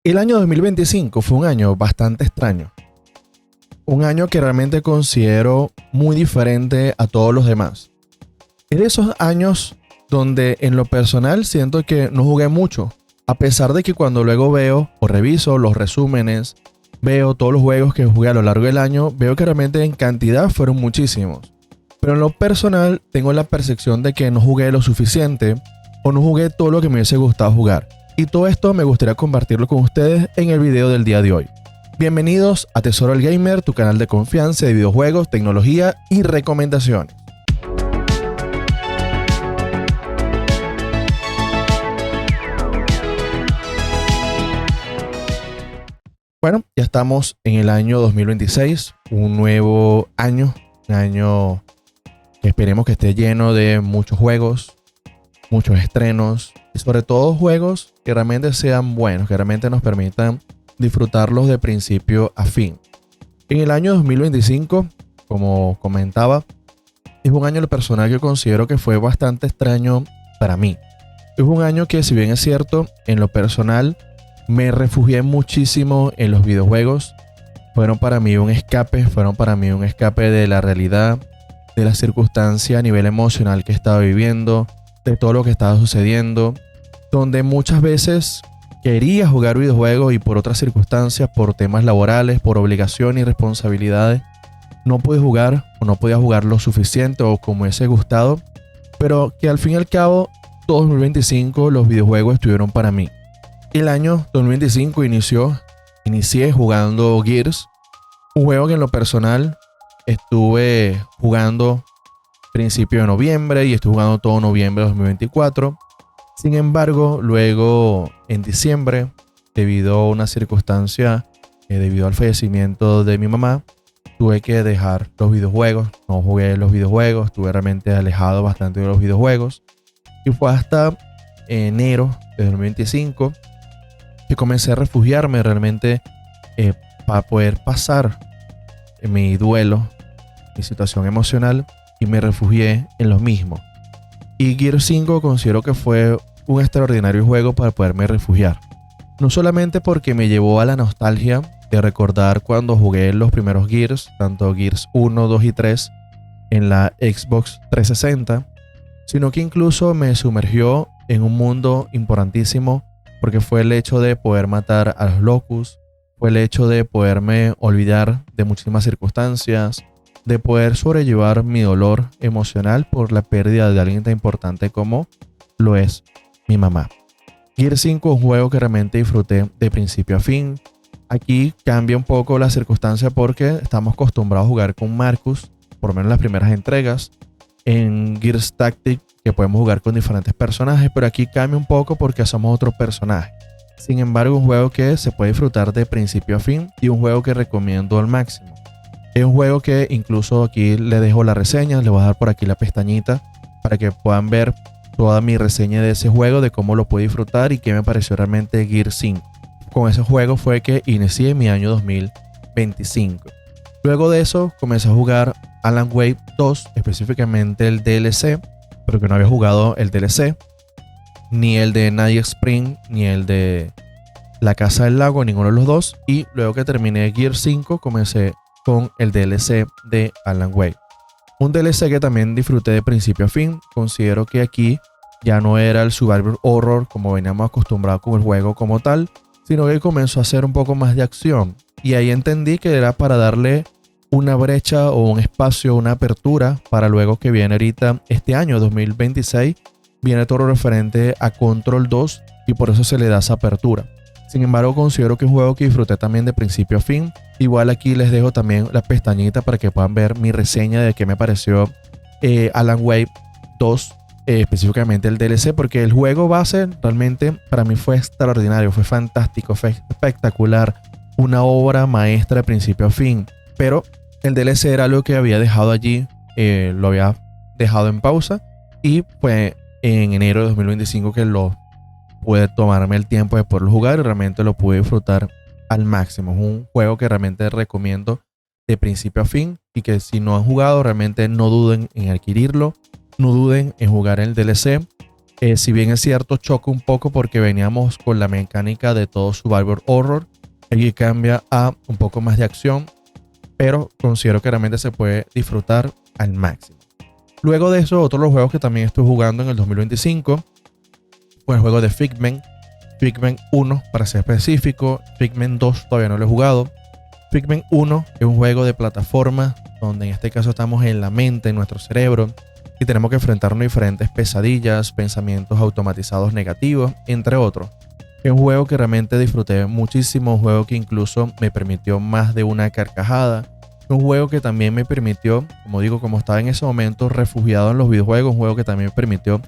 El año 2025 fue un año bastante extraño. Un año que realmente considero muy diferente a todos los demás. Es de esos años donde en lo personal siento que no jugué mucho. A pesar de que cuando luego veo o reviso los resúmenes, veo todos los juegos que jugué a lo largo del año, veo que realmente en cantidad fueron muchísimos. Pero en lo personal tengo la percepción de que no jugué lo suficiente o no jugué todo lo que me hubiese gustado jugar. Y todo esto me gustaría compartirlo con ustedes en el video del día de hoy. Bienvenidos a Tesoro el Gamer, tu canal de confianza de videojuegos, tecnología y recomendaciones. Bueno, ya estamos en el año 2026, un nuevo año, un año que esperemos que esté lleno de muchos juegos, muchos estrenos y sobre todo juegos que realmente sean buenos, que realmente nos permitan disfrutarlos de principio a fin. En el año 2025, como comentaba, es un año personal que considero que fue bastante extraño para mí. Es un año que, si bien es cierto, en lo personal me refugié muchísimo en los videojuegos. Fueron para mí un escape de la realidad, de la circunstancia a nivel emocional que estaba viviendo, de todo lo que estaba sucediendo, donde muchas veces quería jugar videojuegos y por otras circunstancias, por temas laborales, por obligaciones y responsabilidades, no pude jugar o no podía jugar lo suficiente o como hubiese gustado, pero que al fin y al cabo, todo 2025 los videojuegos estuvieron para mí. El año 2025 inicié jugando Gears, un juego que en lo personal estuve jugando principio de noviembre y estuve jugando todo noviembre de 2024. Sin embargo, luego en diciembre, debido a una circunstancia, debido al fallecimiento de mi mamá, tuve que dejar los videojuegos. No jugué los videojuegos, estuve realmente alejado bastante de los videojuegos. Y fue hasta enero de 2025 que comencé a refugiarme realmente para poder pasar mi duelo, mi situación emocional, y me refugié en lo mismo. Y Gears 5 considero que fue un extraordinario juego para poderme refugiar. No solamente porque me llevó a la nostalgia de recordar cuando jugué los primeros Gears, tanto Gears 1, 2 y 3 en la Xbox 360, sino que incluso me sumergió en un mundo importantísimo, porque fue el hecho de poder matar a los Locust, fue el hecho de poderme olvidar de muchísimas circunstancias, de poder sobrellevar mi dolor emocional por la pérdida de alguien tan importante como lo es mi mamá. Gears 5 es un juego que realmente disfruté de principio a fin. Aquí cambia un poco la circunstancia porque estamos acostumbrados a jugar con Marcus, por lo menos en las primeras entregas. En Gears Tactics que podemos jugar con diferentes personajes, pero aquí cambia un poco porque somos otro personaje. Sin embargo, un juego que se puede disfrutar de principio a fin y un juego que recomiendo al máximo. Es un juego que incluso aquí le dejo la reseña, le voy a dar por aquí la pestañita para que puedan ver toda mi reseña de ese juego, de cómo lo pude disfrutar y qué me pareció realmente Gears 5. Con ese juego fue que inicié mi año 2025. Luego de eso comencé a jugar Alan Wake 2, específicamente el DLC, pero que no había jugado el DLC, ni el de Night Spring, ni el de La Casa del Lago, ninguno de los dos. Y luego que terminé Gears 5, comencé con el DLC de Alan Wake. Un DLC que también disfruté de principio a fin. Considero que aquí ya no era el survival horror como veníamos acostumbrados con el juego como tal, sino que comenzó a ser un poco más de acción. Y ahí entendí que era para darle una brecha o un espacio, una apertura para luego que viene ahorita este año 2026, viene todo lo referente a Control 2 y por eso se le da esa apertura. Sin embargo, considero que es un juego que disfruté también de principio a fin. Igual aquí les dejo también la pestañita para que puedan ver mi reseña de qué me pareció Alan Wake 2, específicamente el DLC, porque el juego base realmente para mí fue extraordinario, fue fantástico, fue espectacular, una obra maestra de principio a fin. Pero el DLC era algo que había dejado allí, lo había dejado en pausa y fue en enero de 2025 que lo pude tomarme el tiempo de poderlo jugar y realmente lo pude disfrutar al máximo. Es un juego que realmente recomiendo de principio a fin y que si no han jugado realmente no duden en adquirirlo, no duden en jugar el DLC Si bien es cierto, choca un poco porque veníamos con la mecánica de todo Survivor Horror. Aquí cambia a un poco más de acción, pero considero que realmente se puede disfrutar al máximo. Luego de eso, otro de los juegos que también estoy jugando en el 2025 fue el juego de Figment. Figment 1 para ser específico. Figment 2 todavía no lo he jugado. Figment 1 es un juego de plataforma donde en este caso estamos en la mente, en nuestro cerebro, y tenemos que enfrentarnos a diferentes pesadillas, pensamientos automatizados negativos, entre otros. Es un juego que realmente disfruté muchísimo, un juego que incluso me permitió más de una carcajada. Un juego que también me permitió, como digo, como estaba en ese momento refugiado en los videojuegos, un juego que también me permitió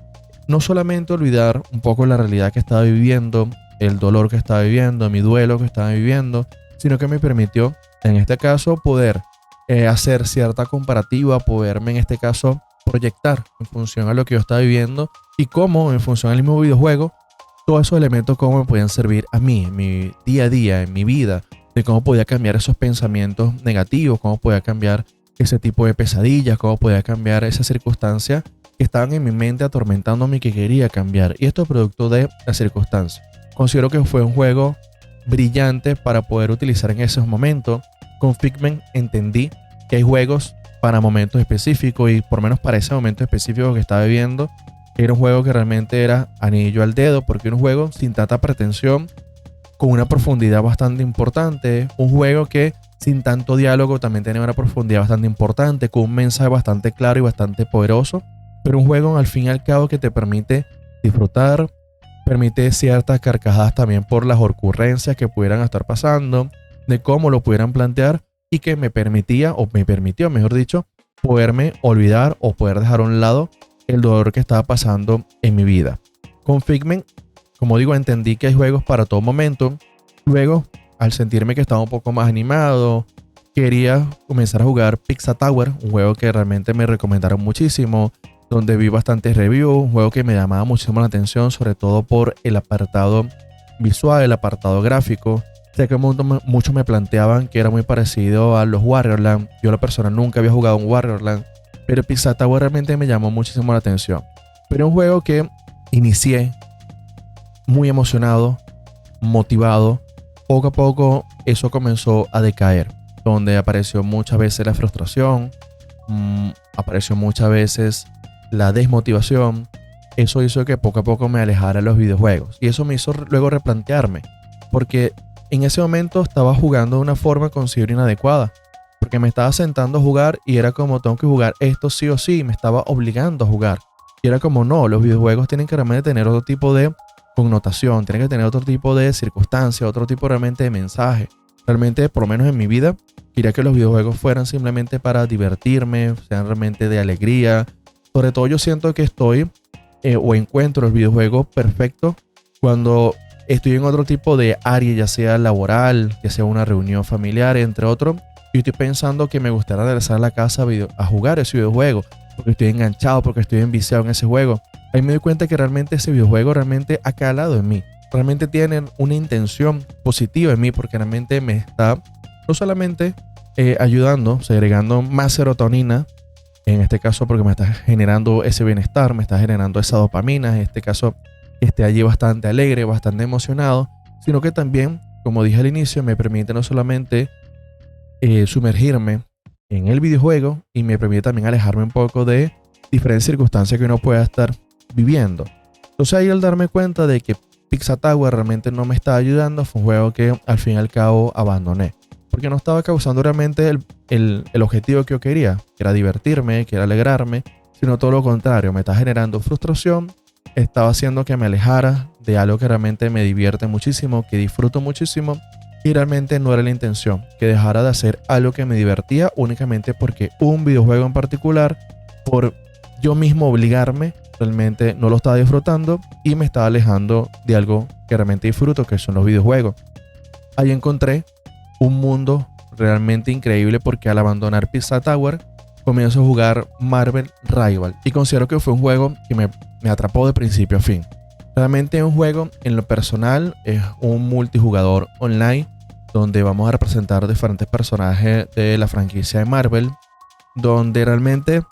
no solamente olvidar un poco la realidad que estaba viviendo, el dolor que estaba viviendo, mi duelo que estaba viviendo, sino que me permitió, en este caso, poder hacer cierta comparativa, poderme, en este caso, proyectar en función a lo que yo estaba viviendo y cómo, en función al mismo videojuego, todos esos elementos cómo me podían servir a mí, en mi día a día, en mi vida, de cómo podía cambiar esos pensamientos negativos, cómo podía cambiar ese tipo de pesadillas, cómo podía cambiar esas circunstancias que estaban en mi mente atormentándome y que quería cambiar. Y esto es producto de las circunstancias. Considero que fue un juego brillante para poder utilizar en esos momentos. Con Figment entendí que hay juegos para momentos específicos y por lo menos para ese momento específico que estaba viviendo, era un juego que realmente era anillo al dedo porque era un juego sin tanta pretensión, con una profundidad bastante importante, un juego que sin tanto diálogo también tenía una profundidad bastante importante, con un mensaje bastante claro y bastante poderoso, pero un juego al fin y al cabo que te permite disfrutar, permite ciertas carcajadas también por las ocurrencias que pudieran estar pasando, de cómo lo pudieran plantear y que me permitía, o me permitió, mejor dicho, poderme olvidar o poder dejar a un lado el dolor que estaba pasando en mi vida. Con Figment, como digo, entendí que hay juegos para todo momento. Luego, al sentirme que estaba un poco más animado, quería comenzar a jugar Pizza Tower, un juego que realmente me recomendaron muchísimo, donde vi bastantes reviews, un juego que me llamaba muchísimo la atención, sobre todo por el apartado visual, el apartado gráfico. Sé que muchos me planteaban que era muy parecido a los Warriorland. Yo, la persona, nunca había jugado un Warriorland, pero Pizza Tower realmente me llamó muchísimo la atención. Pero un juego que inicié muy emocionado, motivado. Poco a poco eso comenzó a decaer, donde apareció muchas veces la frustración, apareció muchas veces la desmotivación. Eso hizo que poco a poco me alejara de los videojuegos. Y eso me hizo luego replantearme, porque en ese momento estaba jugando de una forma considerable inadecuada, porque me estaba sentando a jugar y era como tengo que jugar esto sí o sí, me estaba obligando a jugar. Y era como no, los videojuegos tienen que realmente tener otro tipo de connotación, tienen que tener otro tipo de circunstancia, otro tipo realmente de mensaje. Realmente, por lo menos en mi vida, quería que los videojuegos fueran simplemente para divertirme, sean realmente de alegría. Sobre todo yo siento que estoy o encuentro el videojuego perfecto cuando estoy en otro tipo de área, ya sea laboral, ya sea una reunión familiar, entre otros. Y estoy pensando que me gustaría regresar a la casa a jugar ese videojuego, porque estoy enganchado, porque estoy enviciado en ese juego. Ahí me doy cuenta que realmente ese videojuego realmente ha calado en mí. Realmente tiene una intención positiva en mí, porque realmente me está no solamente ayudando, segregando más serotonina, en este caso porque me está generando ese bienestar, me está generando esa dopamina, en este caso esté allí bastante alegre, bastante emocionado, sino que también, como dije al inicio, me permite no solamente sumergirme en el videojuego y me permite también alejarme un poco de diferentes circunstancias que uno pueda estar viviendo. Entonces ahí al darme cuenta de que Pizza Tower realmente no me estaba ayudando, fue un juego que al fin y al cabo abandoné, porque no estaba causando realmente el objetivo que yo quería, que era divertirme, que era alegrarme, sino todo lo contrario, me está generando frustración, estaba haciendo que me alejara de algo que realmente me divierte muchísimo, que disfruto muchísimo, y realmente no era la intención, que dejara de hacer algo que me divertía únicamente porque un videojuego en particular, por yo mismo obligarme, realmente no lo estaba disfrutando y me estaba alejando de algo que realmente disfruto, que son los videojuegos. Ahí encontré un mundo realmente increíble porque al abandonar Pizza Tower comienzo a jugar Marvel Rival y considero que fue un juego que me atrapó de principio a fin. Realmente es un juego, en lo personal, es un multijugador online donde vamos a representar diferentes personajes de la franquicia de Marvel, donde realmente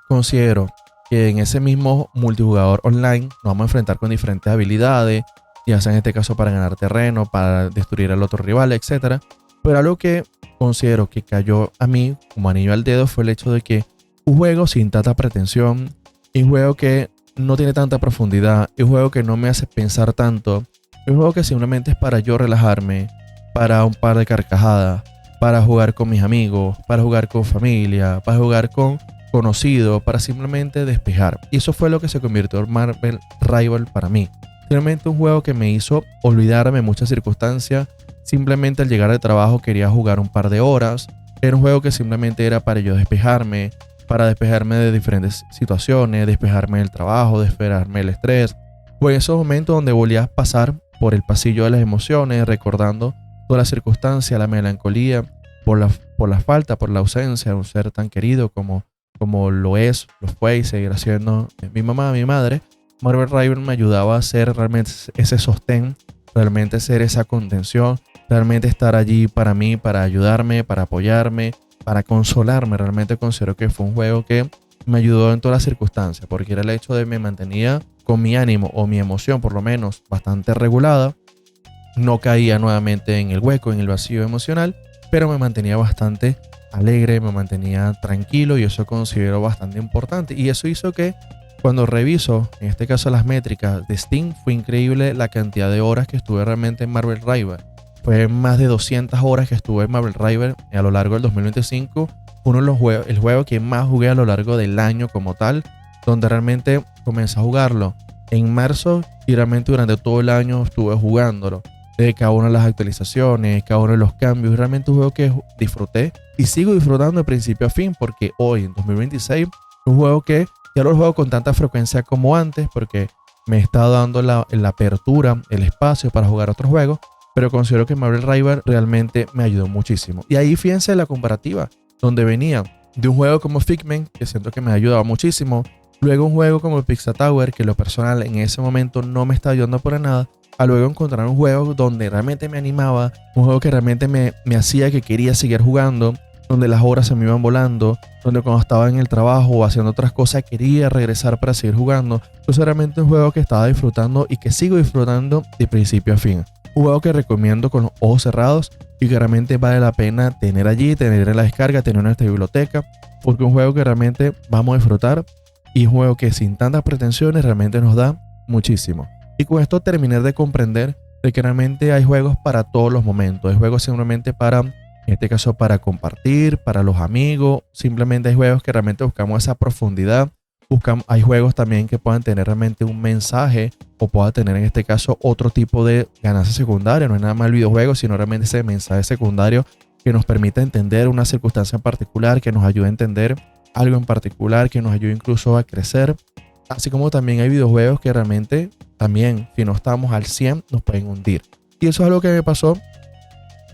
considero que en ese mismo multijugador online nos vamos a enfrentar con diferentes habilidades, ya sea en este caso para ganar terreno, para destruir al otro rival, etcétera. Pero algo que considero que cayó a mí como anillo al dedo fue el hecho de que un juego sin tanta pretensión, un juego que no tiene tanta profundidad, un juego que no me hace pensar tanto, un juego que simplemente es para yo relajarme, para un par de carcajadas, para jugar con mis amigos, para jugar con familia, para jugar con conocidos, para simplemente despejar. Y eso fue lo que se convirtió en Marvel Rival para mí. Realmente un juego que me hizo olvidarme en muchas circunstancias. Simplemente al llegar al trabajo quería jugar un par de horas. Era un juego que simplemente era para yo despejarme, para despejarme de diferentes situaciones, despejarme del trabajo, despejarme del estrés. Fue en esos momentos donde volví a pasar por el pasillo de las emociones, recordando toda la circunstancia, la melancolía, por la falta, por la ausencia de un ser tan querido como lo fue y seguirá siendo mi mamá, mi madre. Marvel Rival me ayudaba a ser realmente ese sostén, realmente ser esa contención, realmente estar allí para mí, para ayudarme, para apoyarme, para consolarme. Realmente considero que fue un juego que me ayudó en todas las circunstancias, porque era el hecho de que me mantenía con mi ánimo o mi emoción por lo menos bastante regulada. No caía nuevamente en el hueco, en el vacío emocional, pero me mantenía bastante alegre, me mantenía tranquilo y eso considero bastante importante. Y eso hizo que cuando reviso, en este caso las métricas de Steam, fue increíble la cantidad de horas que estuve realmente en Marvel Rival. Fue más de 200 horas que estuve en Marvel Rival a lo largo del 2025. Uno de los juegos, el juego que más jugué a lo largo del año como tal, donde realmente comencé a jugarlo en marzo y realmente durante todo el año estuve jugándolo. De cada una de las actualizaciones, cada uno de los cambios, realmente un juego que disfruté y sigo disfrutando de principio a fin, porque hoy en 2026 un juego que ya no lo juego con tanta frecuencia como antes, porque me está dando la apertura, el espacio para jugar otros juegos, pero considero que Marvel Rival realmente me ayudó muchísimo. Y ahí fíjense la comparativa, donde venía de un juego como Figment, que siento que me ayudaba muchísimo, luego un juego como Pizza Tower, que lo personal en ese momento no me estaba ayudando por nada, a luego encontrar un juego donde realmente me animaba, un juego que realmente me hacía que quería seguir jugando, donde las horas se me iban volando, donde cuando estaba en el trabajo o haciendo otras cosas quería regresar para seguir jugando. Entonces realmente un juego que estaba disfrutando y que sigo disfrutando de principio a fin. Un juego que recomiendo con los ojos cerrados y que realmente vale la pena tener allí, tener en la descarga, tener en nuestra biblioteca, porque es un juego que realmente vamos a disfrutar y es un juego que sin tantas pretensiones realmente nos da muchísimo. Y con esto terminé de comprender de que realmente hay juegos para todos los momentos. Hay juegos simplemente para, en este caso, para compartir, para los amigos. Simplemente hay juegos que realmente buscamos esa profundidad. Hay juegos también que puedan tener realmente un mensaje o puedan tener en este caso otro tipo de ganancia secundaria. No es nada más el videojuego, sino realmente ese mensaje secundario que nos permita entender una circunstancia en particular, que nos ayude a entender algo en particular, que nos ayude incluso a crecer. Así como también hay videojuegos que realmente también, si no estamos al 100, nos pueden hundir. Y eso es algo que me pasó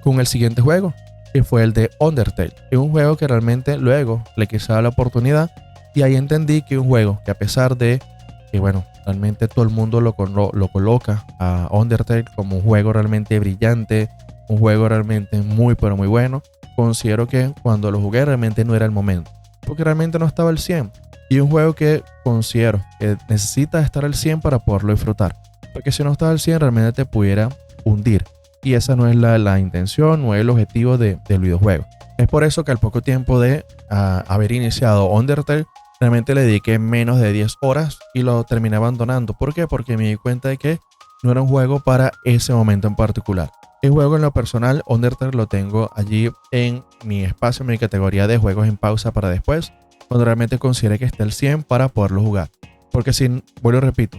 con el siguiente juego, que fue el de Undertale. Es un juego que realmente luego le quise dar la oportunidad y ahí entendí que es un juego que, a pesar de que, bueno, realmente todo el mundo lo coloca a Undertale como un juego realmente brillante, un juego realmente muy pero muy bueno, considero que cuando lo jugué realmente no era el momento, porque realmente no estaba al 100. Y un juego que considero que necesita estar al 100 para poderlo disfrutar. Porque si no estás al 100 realmente te pudiera hundir. Y esa no es la intención, no es el objetivo del videojuego. Es por eso que al poco tiempo de haber iniciado Undertale, realmente le dediqué menos de 10 horas y lo terminé abandonando. ¿Por qué? Porque me di cuenta de que no era un juego para ese momento en particular. El juego en lo personal, Undertale lo tengo allí en mi espacio, en mi categoría de juegos en pausa para después, cuando realmente considere que esté al 100 para poderlo jugar. Porque si, vuelvo y repito,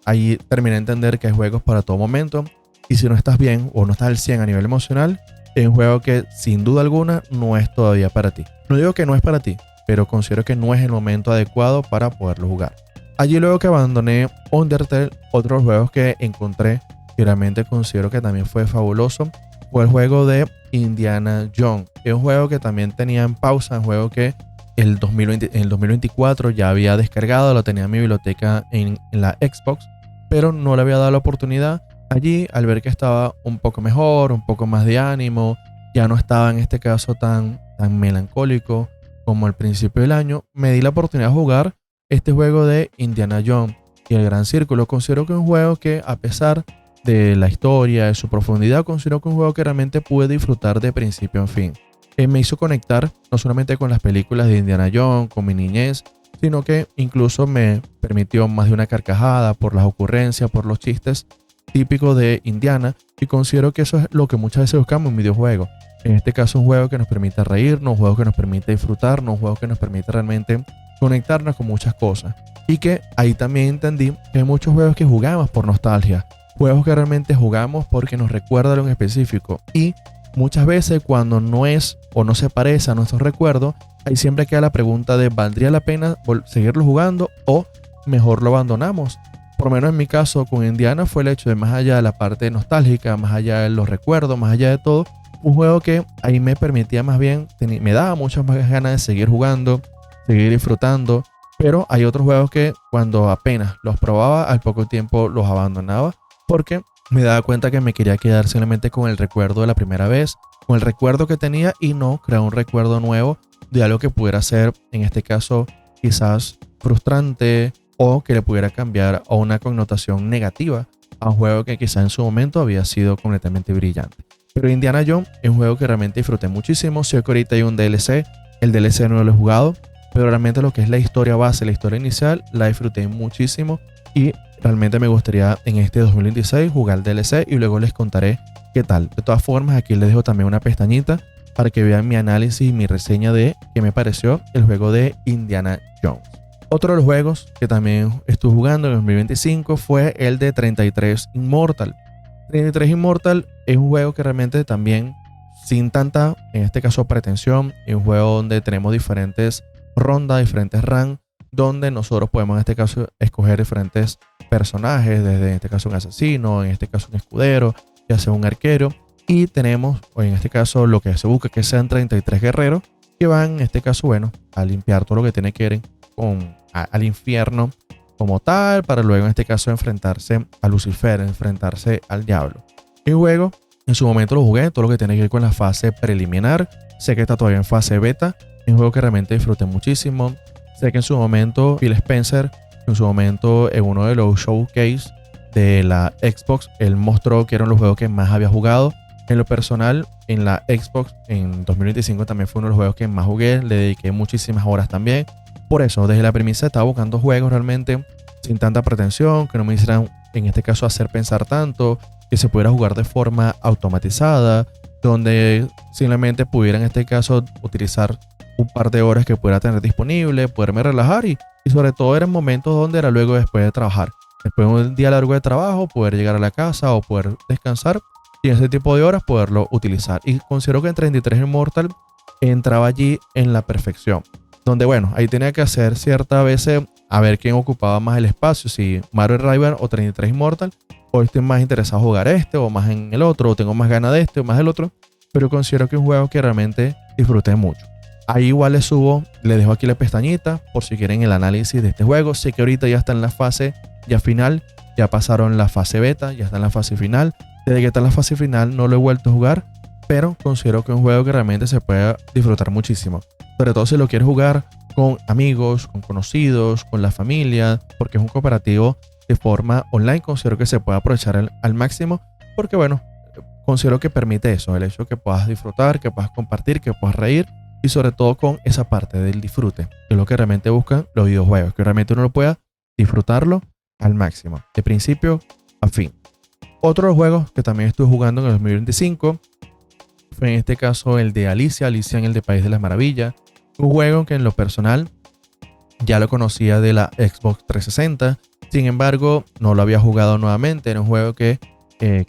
ahí terminé de entender que hay juegos para todo momento. Y si no estás bien o no estás al 100 a nivel emocional, es un juego que sin duda alguna no es todavía para ti. No digo que no es para ti, pero considero que no es el momento adecuado para poderlo jugar. Allí luego que abandoné Undertale, otros juegos que encontré y realmente considero que también fue fabuloso, fue el juego de Indiana Jones. Es un juego que también tenía en pausa, un juego que en el 2024 ya había descargado, lo tenía en mi biblioteca en la Xbox, pero no le había dado la oportunidad. Allí, al ver que estaba un poco mejor, un poco más de ánimo, ya no estaba en este caso tan melancólico como al principio del año, me di la oportunidad de jugar este juego de Indiana Jones y el Gran Círculo. Considero que es un juego que, a pesar de la historia, de su profundidad, considero que es un juego que realmente pude disfrutar de principio a fin. Me hizo conectar no solamente con las películas de Indiana Jones, con mi niñez, sino que incluso me permitió más de una carcajada por las ocurrencias, por los chistes típicos de Indiana, y considero que eso es lo que muchas veces buscamos en videojuegos. En este caso, un juego que nos permite reírnos, un juego que nos permite disfrutarnos, un juego que nos permite realmente conectarnos con muchas cosas. Y que ahí también entendí que hay muchos juegos que jugamos por nostalgia, juegos que realmente jugamos porque nos recuerda algo en específico. Y muchas veces cuando no es o no se parece a nuestros recuerdos, ahí siempre queda la pregunta de ¿valdría la pena seguirlo jugando o mejor lo abandonamos? Por lo menos en mi caso con Indiana fue el hecho de, más allá de la parte nostálgica, más allá de los recuerdos, más allá de todo, un juego que ahí me permitía más bien, me daba muchas más ganas de seguir jugando, seguir disfrutando. Pero hay otros juegos que cuando apenas los probaba, al poco tiempo los abandonaba porque me daba cuenta que me quería quedar simplemente con el recuerdo de la primera vez, con el recuerdo que tenía, y no crear un recuerdo nuevo de algo que pudiera ser, en este caso, quizás frustrante, o que le pudiera cambiar a una connotación negativa a un juego que quizás en su momento había sido completamente brillante. Pero Indiana Jones es un juego que realmente disfruté muchísimo. Sé que ahorita hay un DLC, el DLC no lo he jugado, pero realmente lo que es la historia base, la historia inicial, la disfruté muchísimo, y realmente me gustaría en este 2026 jugar el DLC y luego les contaré qué tal. De todas formas, aquí les dejo también una pestañita para que vean mi análisis y mi reseña de qué me pareció el juego de Indiana Jones. Otro de los juegos que también estuve jugando en 2025 fue el de 33 Immortal. 33 Immortal es un juego que realmente también, sin tanta, en este caso, pretensión, es un juego donde tenemos diferentes rondas, diferentes ranks, donde nosotros podemos en este caso escoger diferentes personajes, desde en este caso un asesino, en este caso un escudero, ya sea un arquero, y tenemos, o en este caso lo que se busca que sean 33 guerreros que van en este caso, bueno, a limpiar todo lo que tiene que ver al infierno como tal, para luego en este caso enfrentarse a Lucifer, enfrentarse al diablo. El juego en su momento lo jugué, todo lo que tiene que ver con la fase preliminar, sé que está todavía en fase beta, es un juego que realmente disfruté muchísimo. Sé que en su momento Phil Spencer, en su momento en uno de los showcase de la Xbox, él mostró que eran los juegos que más había jugado. En lo personal, en la Xbox en 2025 también fue uno de los juegos que más jugué, le dediqué muchísimas horas también. Por eso, desde la premisa estaba buscando juegos realmente sin tanta pretensión, que no me hicieran, en este caso, hacer pensar tanto, que se pudiera jugar de forma automatizada, donde simplemente pudiera en este caso utilizar un par de horas que pudiera tener disponible, poderme relajar y sobre todo eran momentos donde era luego después de trabajar. Después de un día largo de trabajo, poder llegar a la casa o poder descansar y ese tipo de horas poderlo utilizar. Y considero que en 33 Immortal entraba allí en la perfección. Donde bueno, ahí tenía que hacer ciertas veces a ver quién ocupaba más el espacio, si Mario Rival o 33 Immortal, o estoy más interesado en jugar este o más en el otro, o tengo más ganas de este o más del otro, pero considero que es un juego que realmente disfruté mucho. Ahí igual les dejo aquí la pestañita por si quieren el análisis de este juego. Sé que ahorita ya está en la fase ya final, ya pasaron la fase beta, ya está en la fase final. Desde que está en la fase final no lo he vuelto a jugar, pero considero que es un juego que realmente se puede disfrutar muchísimo. Sobre todo si lo quieres jugar con amigos, con conocidos, con la familia, porque es un cooperativo de forma online. Considero que se puede aprovechar al máximo, porque bueno, considero que permite eso, el hecho de que puedas disfrutar, que puedas compartir, que puedas reír, y sobre todo con esa parte del disfrute, que es lo que realmente buscan los videojuegos, que realmente uno lo pueda disfrutarlo al máximo, de principio a fin. Otro de los juegos que también estuve jugando en el 2025 fue en este caso el de Alicia en el de País de las Maravillas. Un juego que en lo personal ya lo conocía de la Xbox 360. Sin embargo, no lo había jugado nuevamente. Era un juego que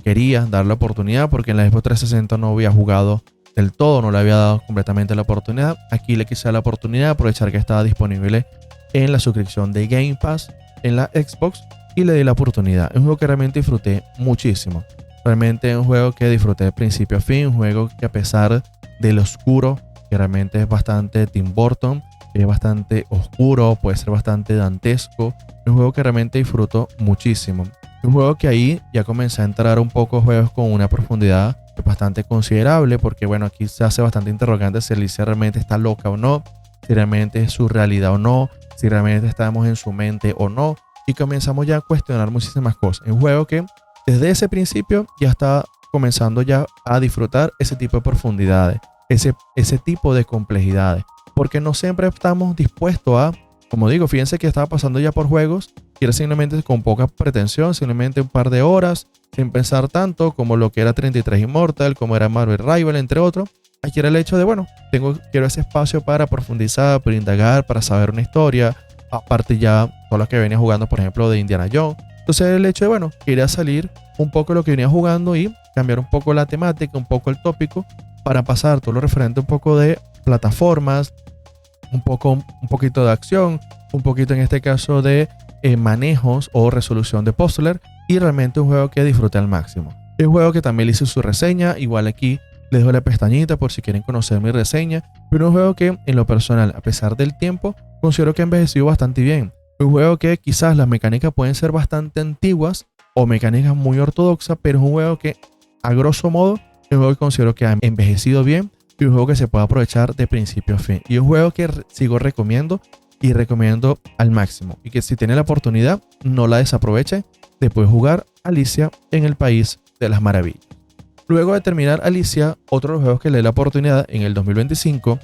quería dar la oportunidad porque en la Xbox 360 no había jugado del todo, no le había dado completamente la oportunidad. Aquí le quise dar la oportunidad, aprovechar que estaba disponible en la suscripción de Game Pass en la Xbox y le di la oportunidad. Es un juego que realmente disfruté muchísimo. Realmente es un juego que disfruté de principio a fin, un juego que a pesar del oscuro, que realmente es bastante Tim Burton, es bastante oscuro, puede ser bastante dantesco, es un juego que realmente disfruto muchísimo. Es un juego que ahí ya comencé a entrar un poco a juegos con una profundidad bastante considerable, porque bueno, aquí se hace bastante interrogante si Alicia realmente está loca o no, si realmente es su realidad o no, si realmente estamos en su mente o no, y comenzamos ya a cuestionar muchísimas cosas. Es un juego que desde ese principio ya está comenzando ya a disfrutar ese tipo de profundidades, ese tipo de complejidades, porque no siempre estamos dispuestos a, como digo, fíjense que estaba pasando ya por juegos que era simplemente con poca pretensión, simplemente un par de horas, sin pensar tanto, como lo que era 33 Immortal, como era Marvel Rival, entre otros. Aquí era el hecho de, bueno, quiero ese espacio para profundizar, para indagar, para saber una historia, aparte ya todo lo que venía jugando, por ejemplo, de Indiana Jones. Entonces el hecho de, bueno, quería salir un poco de lo que venía jugando y cambiar un poco la temática, un poco el tópico, para pasar todo lo referente un poco de plataformas, un poquito de acción, un poquito en este caso de manejos o resolución de puzzler, y realmente un juego que disfruté al máximo. Es un juego que también le hice su reseña, igual aquí les dejo la pestañita por si quieren conocer mi reseña, pero un juego que en lo personal, a pesar del tiempo, considero que ha envejecido bastante bien. Un juego que quizás las mecánicas pueden ser bastante antiguas o mecánicas muy ortodoxas, pero es un juego que a grosso modo es un juego que considero que ha envejecido bien y un juego que se puede aprovechar de principio a fin. Y un juego que sigo recomiendo y recomiendo al máximo, y que si tiene la oportunidad no la desaproveche de poder jugar Alicia en el País de las Maravillas. Luego de terminar Alicia, otro de los juegos que le di la oportunidad en el 2025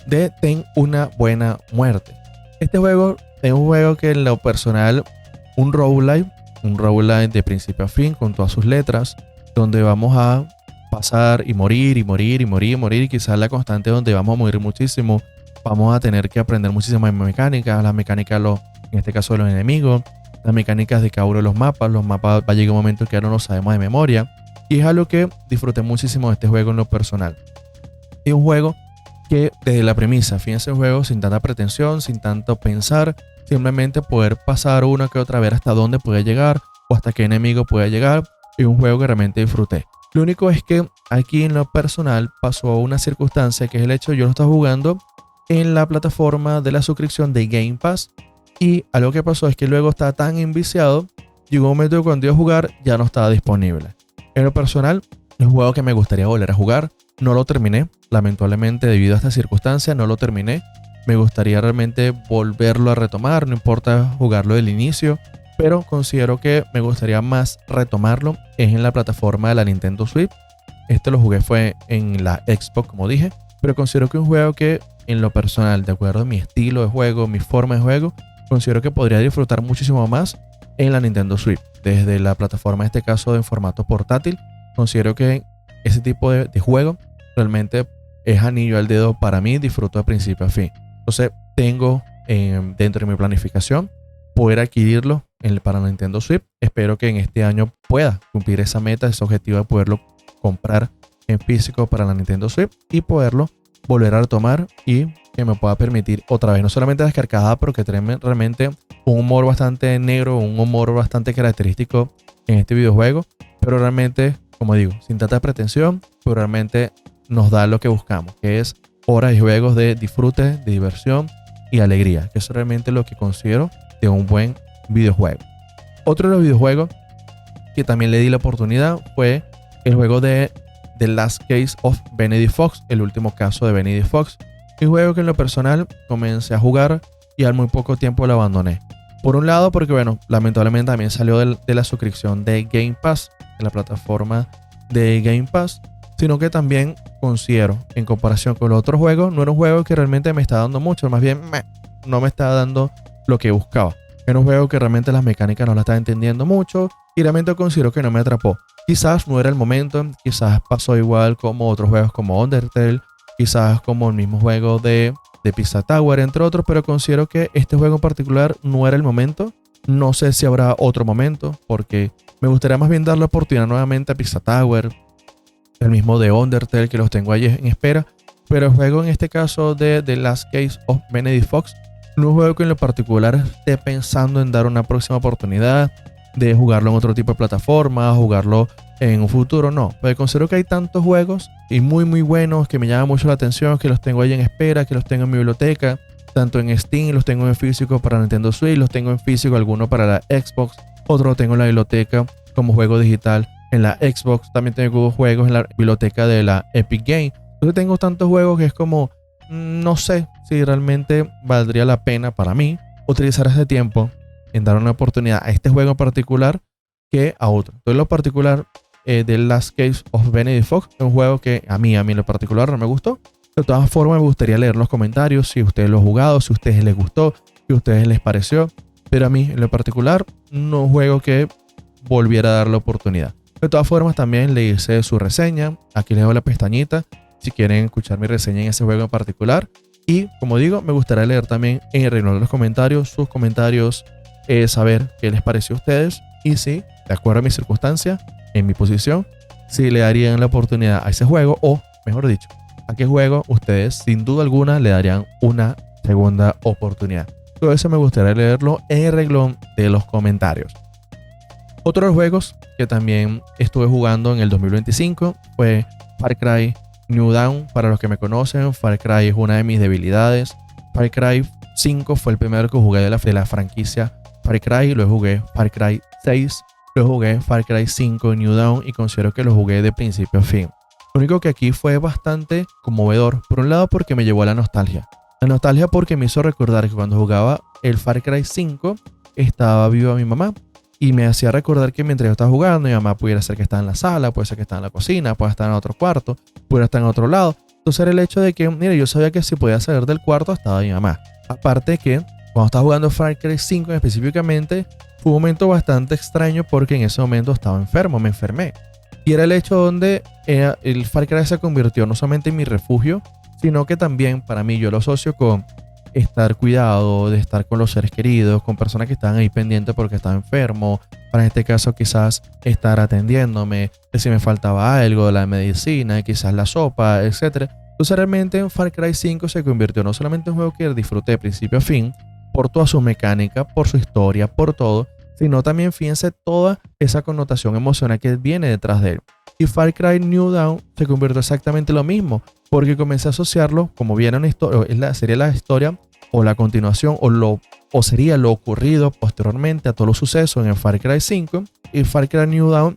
de Ten una buena muerte. Este juego es un juego que en lo personal, un roguelike de principio a fin con todas sus letras, donde vamos a pasar y morir y morir y morir y morir, y quizás la constante donde vamos a morir muchísimo. Vamos a tener que aprender muchísimas mecánicas, las mecánicas en este caso de los enemigos, las mecánicas de cada uno de los mapas va a llegar un momento que ya no lo sabemos de memoria, y es algo que disfruté muchísimo de este juego en lo personal. Es un juego que desde la premisa, fíjense, un juego sin tanta pretensión, sin tanto pensar, simplemente poder pasar una que otra vez hasta dónde puede llegar o hasta qué enemigo puede llegar. Es un juego que realmente disfruté. Lo único es que aquí en lo personal pasó una circunstancia, que es el hecho de yo lo estaba jugando en la plataforma de la suscripción de Game Pass, y algo que pasó es que luego estaba tan enviciado, llegó un momento que cuando iba a jugar ya no estaba disponible. En lo personal, es un juego que me gustaría volver a jugar. No lo terminé, lamentablemente debido a esta circunstancia no lo terminé. Me gustaría realmente volverlo a retomar, no importa jugarlo del inicio, pero considero que me gustaría más retomarlo es en la plataforma de la Nintendo Switch. Este lo jugué fue en la Xbox, como dije, pero considero que es un juego que en lo personal, de acuerdo a mi estilo de juego, mi forma de juego, considero que podría disfrutar muchísimo más en la Nintendo Switch. Desde la plataforma, en este caso en formato portátil, considero que ese tipo de juego realmente es anillo al dedo para mí, disfruto de principio a fin. Entonces tengo dentro de mi planificación poder adquirirlo para Nintendo Switch. Espero que en este año pueda cumplir esa meta, ese objetivo de poderlo comprar en físico para la Nintendo Switch y poderlo volver a retomar, y que me pueda permitir otra vez no solamente la descargada, pero que tenga realmente un humor bastante negro, un humor bastante característico en este videojuego, pero realmente, como digo, sin tanta pretensión, pero realmente nos da lo que buscamos, que es horas y juegos de disfrute, de diversión y alegría, que eso es realmente lo que considero de un buen videojuego. Otro de los videojuegos que también le di la oportunidad fue el juego de The Last Case of Benedict Fox, el último caso de Benedict Fox. Un juego que en lo personal comencé a jugar y al muy poco tiempo lo abandoné. Por un lado porque, bueno, lamentablemente también salió de la suscripción de Game Pass, de la plataforma de Game Pass, sino que también considero, en comparación con los otros juegos, no era un juego que realmente me está dando mucho, más bien no me estaba dando lo que buscaba. Era un juego que realmente las mecánicas no las estaba entendiendo mucho y realmente considero que no me atrapó. Quizás no era el momento, quizás pasó igual como otros juegos como Undertale, quizás como el mismo juego de Pizza Tower, entre otros, pero considero que este juego en particular no era el momento. No sé si habrá otro momento, porque me gustaría más bien dar la oportunidad nuevamente a Pizza Tower, el mismo de Undertale, que los tengo ahí en espera, pero el juego en este caso de The Last Case of Benedict Fox no es un juego que en lo particular esté pensando en dar una próxima oportunidad de jugarlo en otro tipo de plataforma, jugarlo en un futuro, no. Pero considero que hay tantos juegos y muy muy buenos que me llaman mucho la atención, que los tengo ahí en espera, que los tengo en mi biblioteca, tanto en Steam, los tengo en físico para Nintendo Switch, los tengo en físico algunos para la Xbox, otro lo tengo en la biblioteca como juego digital en la Xbox, también tengo juegos en la biblioteca de la Epic Games. Entonces tengo tantos juegos que es como no sé si realmente valdría la pena para mí utilizar ese tiempo en dar una oportunidad a este juego en particular que a otro. Entonces, en lo particular, The Last Case of Benedict Fox es un juego que a mí en lo particular no me gustó. De todas formas, me gustaría leer los comentarios si ustedes lo han jugado, si a ustedes les gustó, si a ustedes les pareció. Pero a mí en lo particular no es un juego que volviera a dar la oportunidad. De todas formas, también le hice su reseña. Aquí les dejo la pestañita si quieren escuchar mi reseña en ese juego en particular. Y como digo, me gustaría leer también en el renglón de los comentarios sus comentarios, saber qué les pareció a ustedes y si, de acuerdo a mis circunstancias, en mi posición, si le darían la oportunidad a ese juego o, mejor dicho, a qué juego ustedes sin duda alguna le darían una segunda oportunidad. Todo eso me gustaría leerlo en el renglón de los comentarios. Otro de los juegos que también estuve jugando en el 2025 fue Far Cry New Dawn. Para los que me conocen, Far Cry es una de mis debilidades. Far Cry 5 fue el primero que jugué de la franquicia Far Cry. Luego jugué Far Cry 6. Luego jugué Far Cry 5 New Dawn y considero que lo jugué de principio a fin. Lo único que aquí fue bastante conmovedor. Por un lado porque me llevó a la nostalgia. La nostalgia porque me hizo recordar que cuando jugaba el Far Cry 5 estaba viva mi mamá. Y me hacía recordar que mientras yo estaba jugando, mi mamá pudiera ser que estaba en la sala, puede ser que estaba en la cocina, puede estar en otro cuarto, pudiera estar en otro lado. Entonces era el hecho de que, mire, yo sabía que si podía salir del cuarto estaba mi mamá. Aparte que cuando estaba jugando Far Cry 5 específicamente, fue un momento bastante extraño porque en ese momento estaba enfermo, me enfermé. Y era el hecho donde el Far Cry se convirtió no solamente en mi refugio, sino que también para mí yo lo asocio con estar cuidado, de estar con los seres queridos, con personas que estaban ahí pendientes porque estaba enfermo. Para este caso quizás estar atendiéndome, que si me faltaba algo de la medicina, quizás la sopa, etc. Entonces realmente en Far Cry 5 se convirtió no solamente en un juego que disfruté de principio a fin, por toda su mecánica, por su historia, por todo, sino también fíjense toda esa connotación emocional que viene detrás de él. Y Far Cry New Dawn se convirtió exactamente lo mismo, porque comencé a asociarlo, como viene una historia, sería la historia o la continuación o sería lo ocurrido posteriormente a todos los sucesos en el Far Cry 5, y Far Cry New Dawn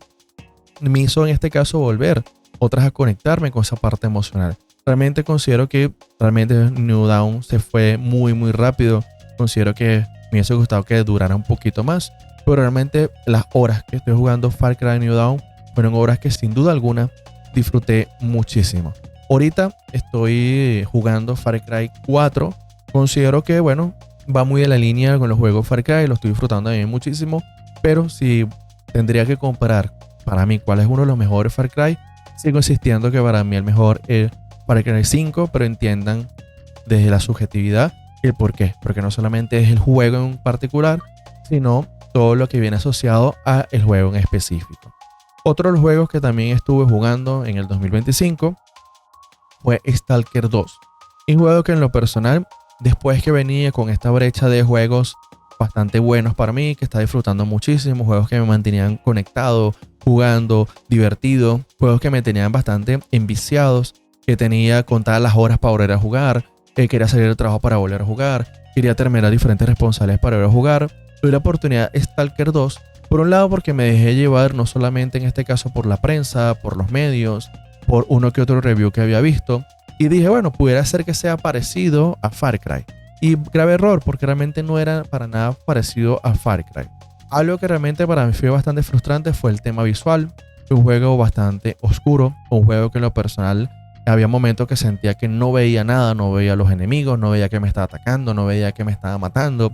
me hizo en este caso volver otras a conectarme con esa parte emocional. Realmente considero que New Dawn se fue muy muy rápido. Considero que me hubiese gustado que durara un poquito más, pero realmente las horas que estoy jugando Far Cry New Dawn fueron horas que sin duda alguna disfruté muchísimo. Ahorita estoy jugando Far Cry 4. Considero que, bueno, va muy en la línea con los juegos Far Cry. Lo estoy disfrutando también muchísimo. Pero si tendría que comparar para mí cuál es uno de los mejores Far Cry, sigo insistiendo que para mí el mejor es Far Cry 5. Pero entiendan desde la subjetividad el por qué. Porque no solamente es el juego en particular, sino todo lo que viene asociado a el juego en específico. Otro de los juegos que también estuve jugando en el 2025 fue Stalker 2. Un juego que en lo personal, después que venía con esta brecha de juegos bastante buenos para mí, que estaba disfrutando muchísimo, juegos que me mantenían conectado, jugando, divertido, juegos que me tenían bastante enviciados, que tenía contadas las horas para volver a jugar, que quería salir del trabajo para volver a jugar, quería terminar diferentes responsabilidades para volver a jugar. Tuve la oportunidad Stalker 2, por un lado porque me dejé llevar no solamente en este caso por la prensa, por los medios, por uno que otro review que había visto, y dije, bueno, pudiera ser que sea parecido a Far Cry. Y grave error, porque realmente no era para nada parecido a Far Cry. Algo que realmente para mí fue bastante frustrante fue el tema visual. Fue un juego bastante oscuro, un juego que en lo personal había momentos que sentía que no veía nada, no veía a los enemigos, no veía que me estaba atacando, no veía que me estaba matando.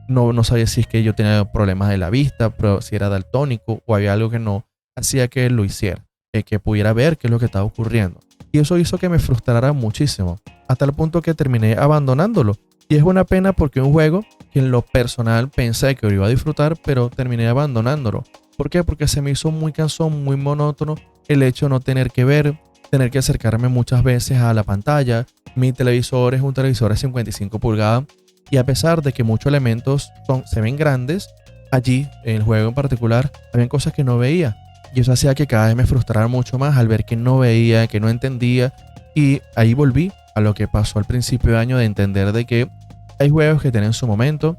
No sabía si es que yo tenía problemas de la vista, pero si era daltónico o había algo que no hacía que lo hiciera, que pudiera ver qué es lo que estaba ocurriendo. Y eso hizo que me frustrara muchísimo, hasta el punto que terminé abandonándolo. Y es una pena porque es un juego que en lo personal pensé que lo iba a disfrutar, pero terminé abandonándolo. ¿Por qué? Porque se me hizo muy cansón, muy monótono el hecho de no tener que ver, tener que acercarme muchas veces a la pantalla. Mi televisor es un televisor de 55 pulgadas y a pesar de que muchos elementos se ven grandes, allí en el juego en particular había cosas que no veía. Y eso hacía que cada vez me frustrara mucho más al ver que no veía, que no entendía. Y ahí volví a lo que pasó al principio de año, de entender de que hay juegos que tienen su momento,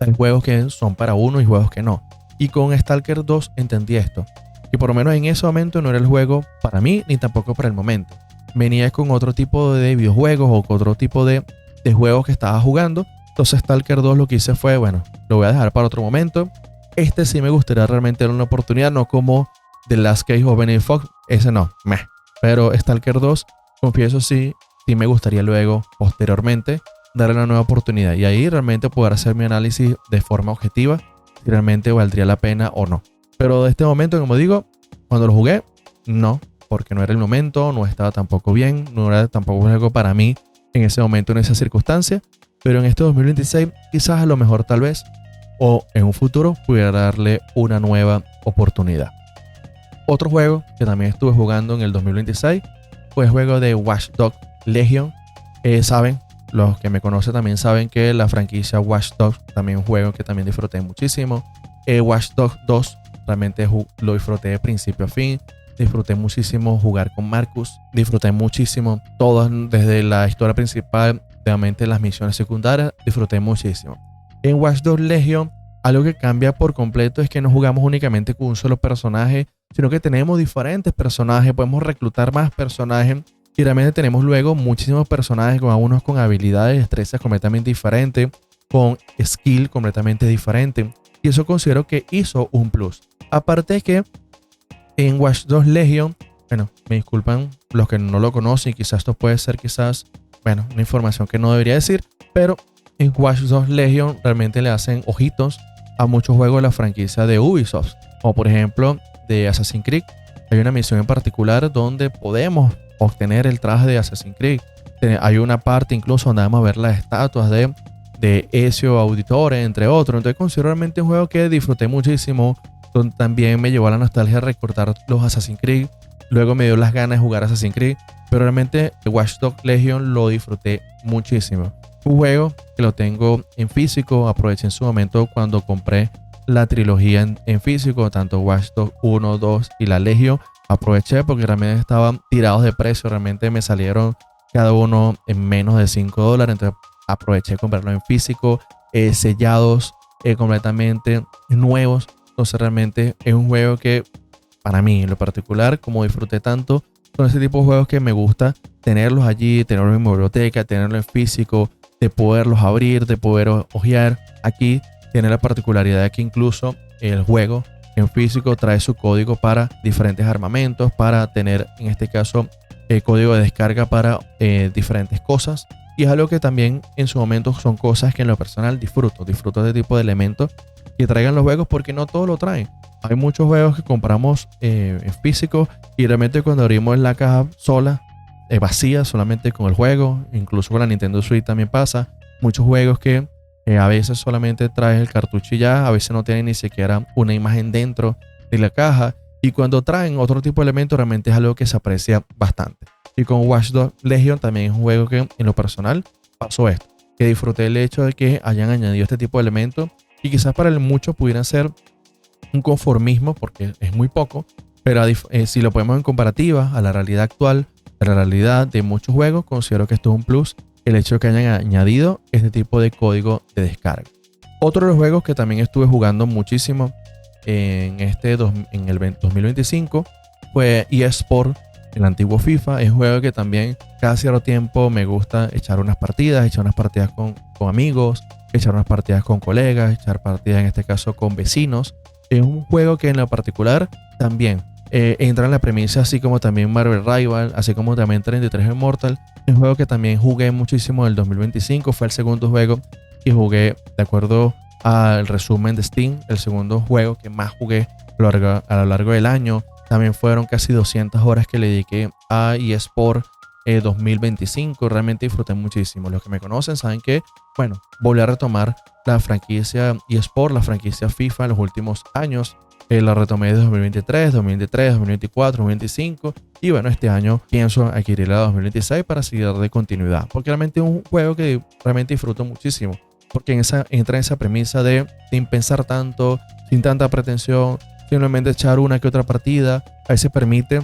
hay juegos que son para uno y juegos que no. Y con Stalker 2 entendí esto, que por lo menos en ese momento no era el juego para mí ni tampoco para el momento. venía con otro tipo de videojuegos o con otro tipo de juegos que estaba jugando. Entonces Stalker 2 lo que hice fue, bueno, lo voy a dejar para otro momento. Este sí me gustaría realmente darle una oportunidad, no como The Last Case of Benedict Fox. Ese no, meh. Pero Stalker 2, confieso sí me gustaría luego, posteriormente, darle una nueva oportunidad. Y ahí realmente poder hacer mi análisis de forma objetiva, si realmente valdría la pena o no. Pero de este momento, como digo, cuando lo jugué, no, porque no era el momento, no estaba tampoco bien, no era tampoco algo para mí en ese momento, en esa circunstancia. Pero en este 2026, quizás a lo mejor tal vez, o en un futuro, pudiera darle una nueva oportunidad. Otro juego que también estuve jugando en el 2026 fue el juego de Watch Dogs Legion. Saben, los que me conocen también saben que la franquicia Watch Dogs también es un juego que también disfruté muchísimo. Watch Dogs 2 realmente lo disfruté de principio a fin. Disfruté muchísimo jugar con Marcus. Disfruté muchísimo todas, desde la historia principal, realmente las misiones secundarias. Disfruté muchísimo. En Watch Dogs Legion, algo que cambia por completo es que no jugamos únicamente con un solo personaje, sino que tenemos diferentes personajes. Podemos reclutar más personajes. Y realmente tenemos luego muchísimos personajes, con algunos con habilidades y destrezas completamente diferentes, con skill completamente diferente. Y eso considero que hizo un plus. Aparte de que en Watch Dogs Legion, bueno, me disculpan los que no lo conocen, quizás esto puede ser una información que no debería decir, pero en Watch Dogs Legion realmente le hacen ojitos a muchos juegos de la franquicia de Ubisoft, como por ejemplo de Assassin's Creed. Hay una misión en particular donde podemos obtener el traje de Assassin's Creed. Hay una parte incluso donde vamos a ver las estatuas de Ezio Auditore, entre otros. Entonces considero realmente un juego que disfruté muchísimo, donde también me llevó a la nostalgia de recordar los Assassin's Creed. Luego me dio las ganas de jugar Assassin's Creed, pero realmente Watch Dogs Legion lo disfruté muchísimo. Un juego que lo tengo en físico. Aproveché en su momento cuando compré la trilogía en físico, tanto Watch Dogs 1, 2 y la Legion. Aproveché porque realmente estaban tirados de precio. Realmente me salieron cada uno en menos de $5. Entonces aproveché de comprarlo en físico, sellados, completamente nuevos. Entonces realmente es un juego que para mí en lo particular, como disfruté tanto, son ese tipo de juegos que me gusta tenerlos allí, tenerlos en mi biblioteca, tenerlos en físico, de poderlos abrir, de poder ojear. Aquí tiene la particularidad de que incluso el juego en físico trae su código para diferentes armamentos, para tener en este caso el código de descarga para diferentes cosas. Y es algo que también en su momento son cosas que en lo personal disfruto de este tipo de elementos que traigan los juegos, porque no todos lo traen. Hay muchos juegos que compramos en físico y realmente cuando abrimos la caja sola, vacía, solamente con el juego, incluso con la Nintendo Switch también pasa. Muchos juegos que a veces solamente traes el cartucho y ya, a veces no tienen ni siquiera una imagen dentro de la caja, y cuando traen otro tipo de elementos realmente es algo que se aprecia bastante. Y con Watch Dogs Legion también es un juego que en lo personal pasó esto, que disfruté el hecho de que hayan añadido este tipo de elementos, y quizás para muchos pudieran ser un conformismo porque es muy poco, pero si lo ponemos en comparativa a la realidad actual, a la realidad de muchos juegos, considero que esto es un plus, el hecho de que hayan añadido este tipo de código de descarga. Otro de los juegos que también estuve jugando muchísimo en el 2025 fue eSport, el antiguo FIFA. Es un juego que también cada cierto tiempo me gusta echar unas partidas con amigos, echar unas partidas con colegas, echar partidas en este caso con vecinos. Es un juego que en lo particular también entra en la premisa, así como también Marvel Rival, así como también 33 Immortal. Es un juego que también jugué muchísimo en el 2025. Fue el segundo juego que jugué, de acuerdo al resumen de Steam, el segundo juego que más jugué a lo largo del año. También fueron casi 200 horas que le dediqué a eSport 2025. Realmente disfruté muchísimo. Los que me conocen saben que, volví a retomar la franquicia eSport, la franquicia FIFA en los últimos años. La retomé de 2023, 2024, 2025. Y este año pienso adquirir la 2026 para seguir de continuidad. Porque realmente es un juego que realmente disfruto muchísimo. Porque entra en esa premisa de sin pensar tanto, sin tanta pretensión, simplemente echar una que otra partida. A veces permite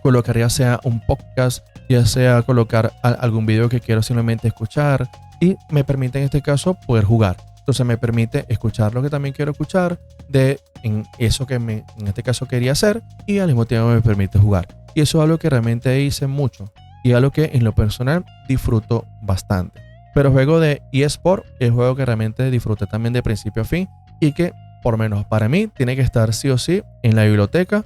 colocar ya sea un podcast, ya sea colocar algún video que quiero simplemente escuchar. Y me permite en este caso poder jugar. Entonces me permite escuchar lo que también quiero escuchar en eso que en este caso quería hacer, y al mismo tiempo me permite jugar. Y eso es algo que realmente hice mucho y algo que en lo personal disfruto bastante. Pero el juego de eSport es un juego que realmente disfruté también de principio a fin y que, por lo menos para mí, tiene que estar sí o sí en la biblioteca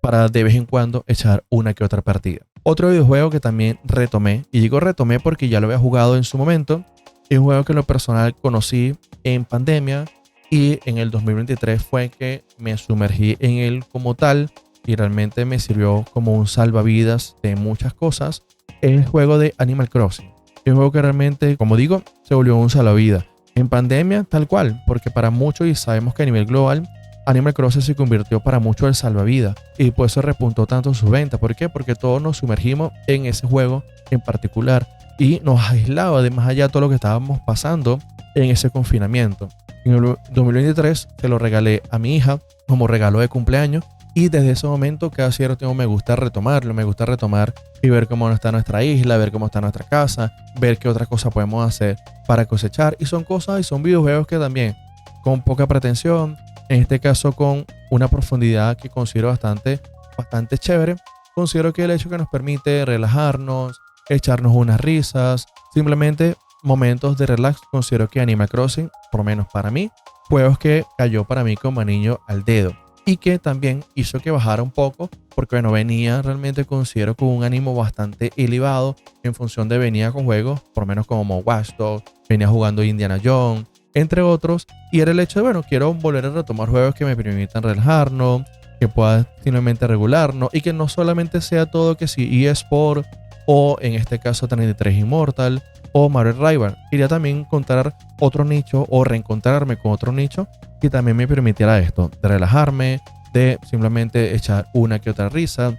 para de vez en cuando echar una que otra partida. Otro videojuego que también retomé, y digo retomé porque ya lo había jugado en su momento, es un juego que en lo personal conocí en pandemia y en el 2023 fue que me sumergí en él como tal y realmente me sirvió como un salvavidas de muchas cosas. Es el juego de Animal Crossing. Es un juego que realmente, como digo, se volvió un salvavidas. En pandemia, tal cual, porque para muchos, y sabemos que a nivel global, Animal Crossing se convirtió para muchos en salvavidas y por eso repuntó tanto su venta. ¿Por qué? Porque todos nos sumergimos en ese juego en particular y nos aislaba de más allá de todo lo que estábamos pasando en ese confinamiento. En el 2023 se lo regalé a mi hija como regalo de cumpleaños y desde ese momento cada cierto tiempo me gusta retomarlo, me gusta retomar y ver cómo está nuestra isla, ver cómo está nuestra casa, ver qué otras cosas podemos hacer para cosechar. Y son cosas y son videojuegos que también con poca pretensión, en este caso con una profundidad que considero bastante chévere. Considero que el hecho que nos permite relajarnos, echarnos unas risas, simplemente momentos de relax, considero que Animal Crossing, por lo menos para mí, juegos que cayó para mí como anillo al dedo y que también hizo que bajara un poco porque bueno, venía realmente considero con un ánimo bastante elevado en función de venía con juegos, por lo menos como Watch Dogs, venía jugando Indiana Jones, entre otros, y era el hecho de, bueno, quiero volver a retomar juegos que me permitan relajarnos, que pueda simplemente regularnos y que no solamente sea todo que si eSport o en este caso 33 Immortal o Mario Rival. Quería también encontrar otro nicho o reencontrarme con otro nicho que también me permitiera esto, de relajarme, de simplemente echar una que otra risa,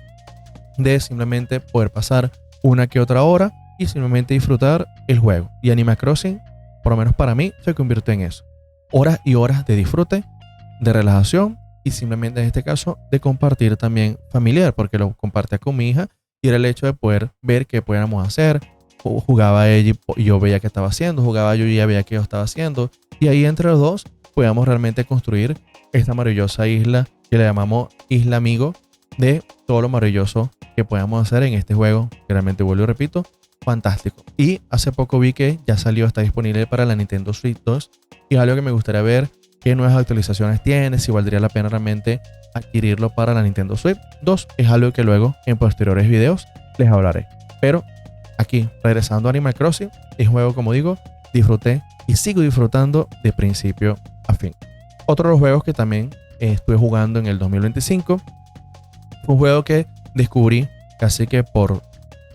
de simplemente poder pasar una que otra hora y simplemente disfrutar el juego. Y Animal Crossing, por lo menos para mí, se convirtió en eso. Horas y horas de disfrute, de relajación y simplemente en este caso de compartir también familiar, porque lo compartía con mi hija y era el hecho de poder ver qué podíamos hacer. Jugaba ella y yo veía qué estaba haciendo, jugaba yo y ella veía qué yo estaba haciendo. Y ahí entre los dos podíamos realmente construir esta maravillosa isla que le llamamos Isla Amigo, de todo lo maravilloso que podamos hacer en este juego, que realmente vuelvo y repito, fantástico. Y hace poco vi que ya salió, está disponible para la Nintendo Switch 2 y es algo que me gustaría ver qué nuevas actualizaciones tiene, si valdría la pena realmente adquirirlo para la Nintendo Switch 2. Es algo que luego en posteriores videos les hablaré. Pero aquí, regresando a Animal Crossing, es un juego, como digo, disfruté y sigo disfrutando de principio a fin. Otro de los juegos que también estuve jugando en el 2025 fue un juego que descubrí casi que por,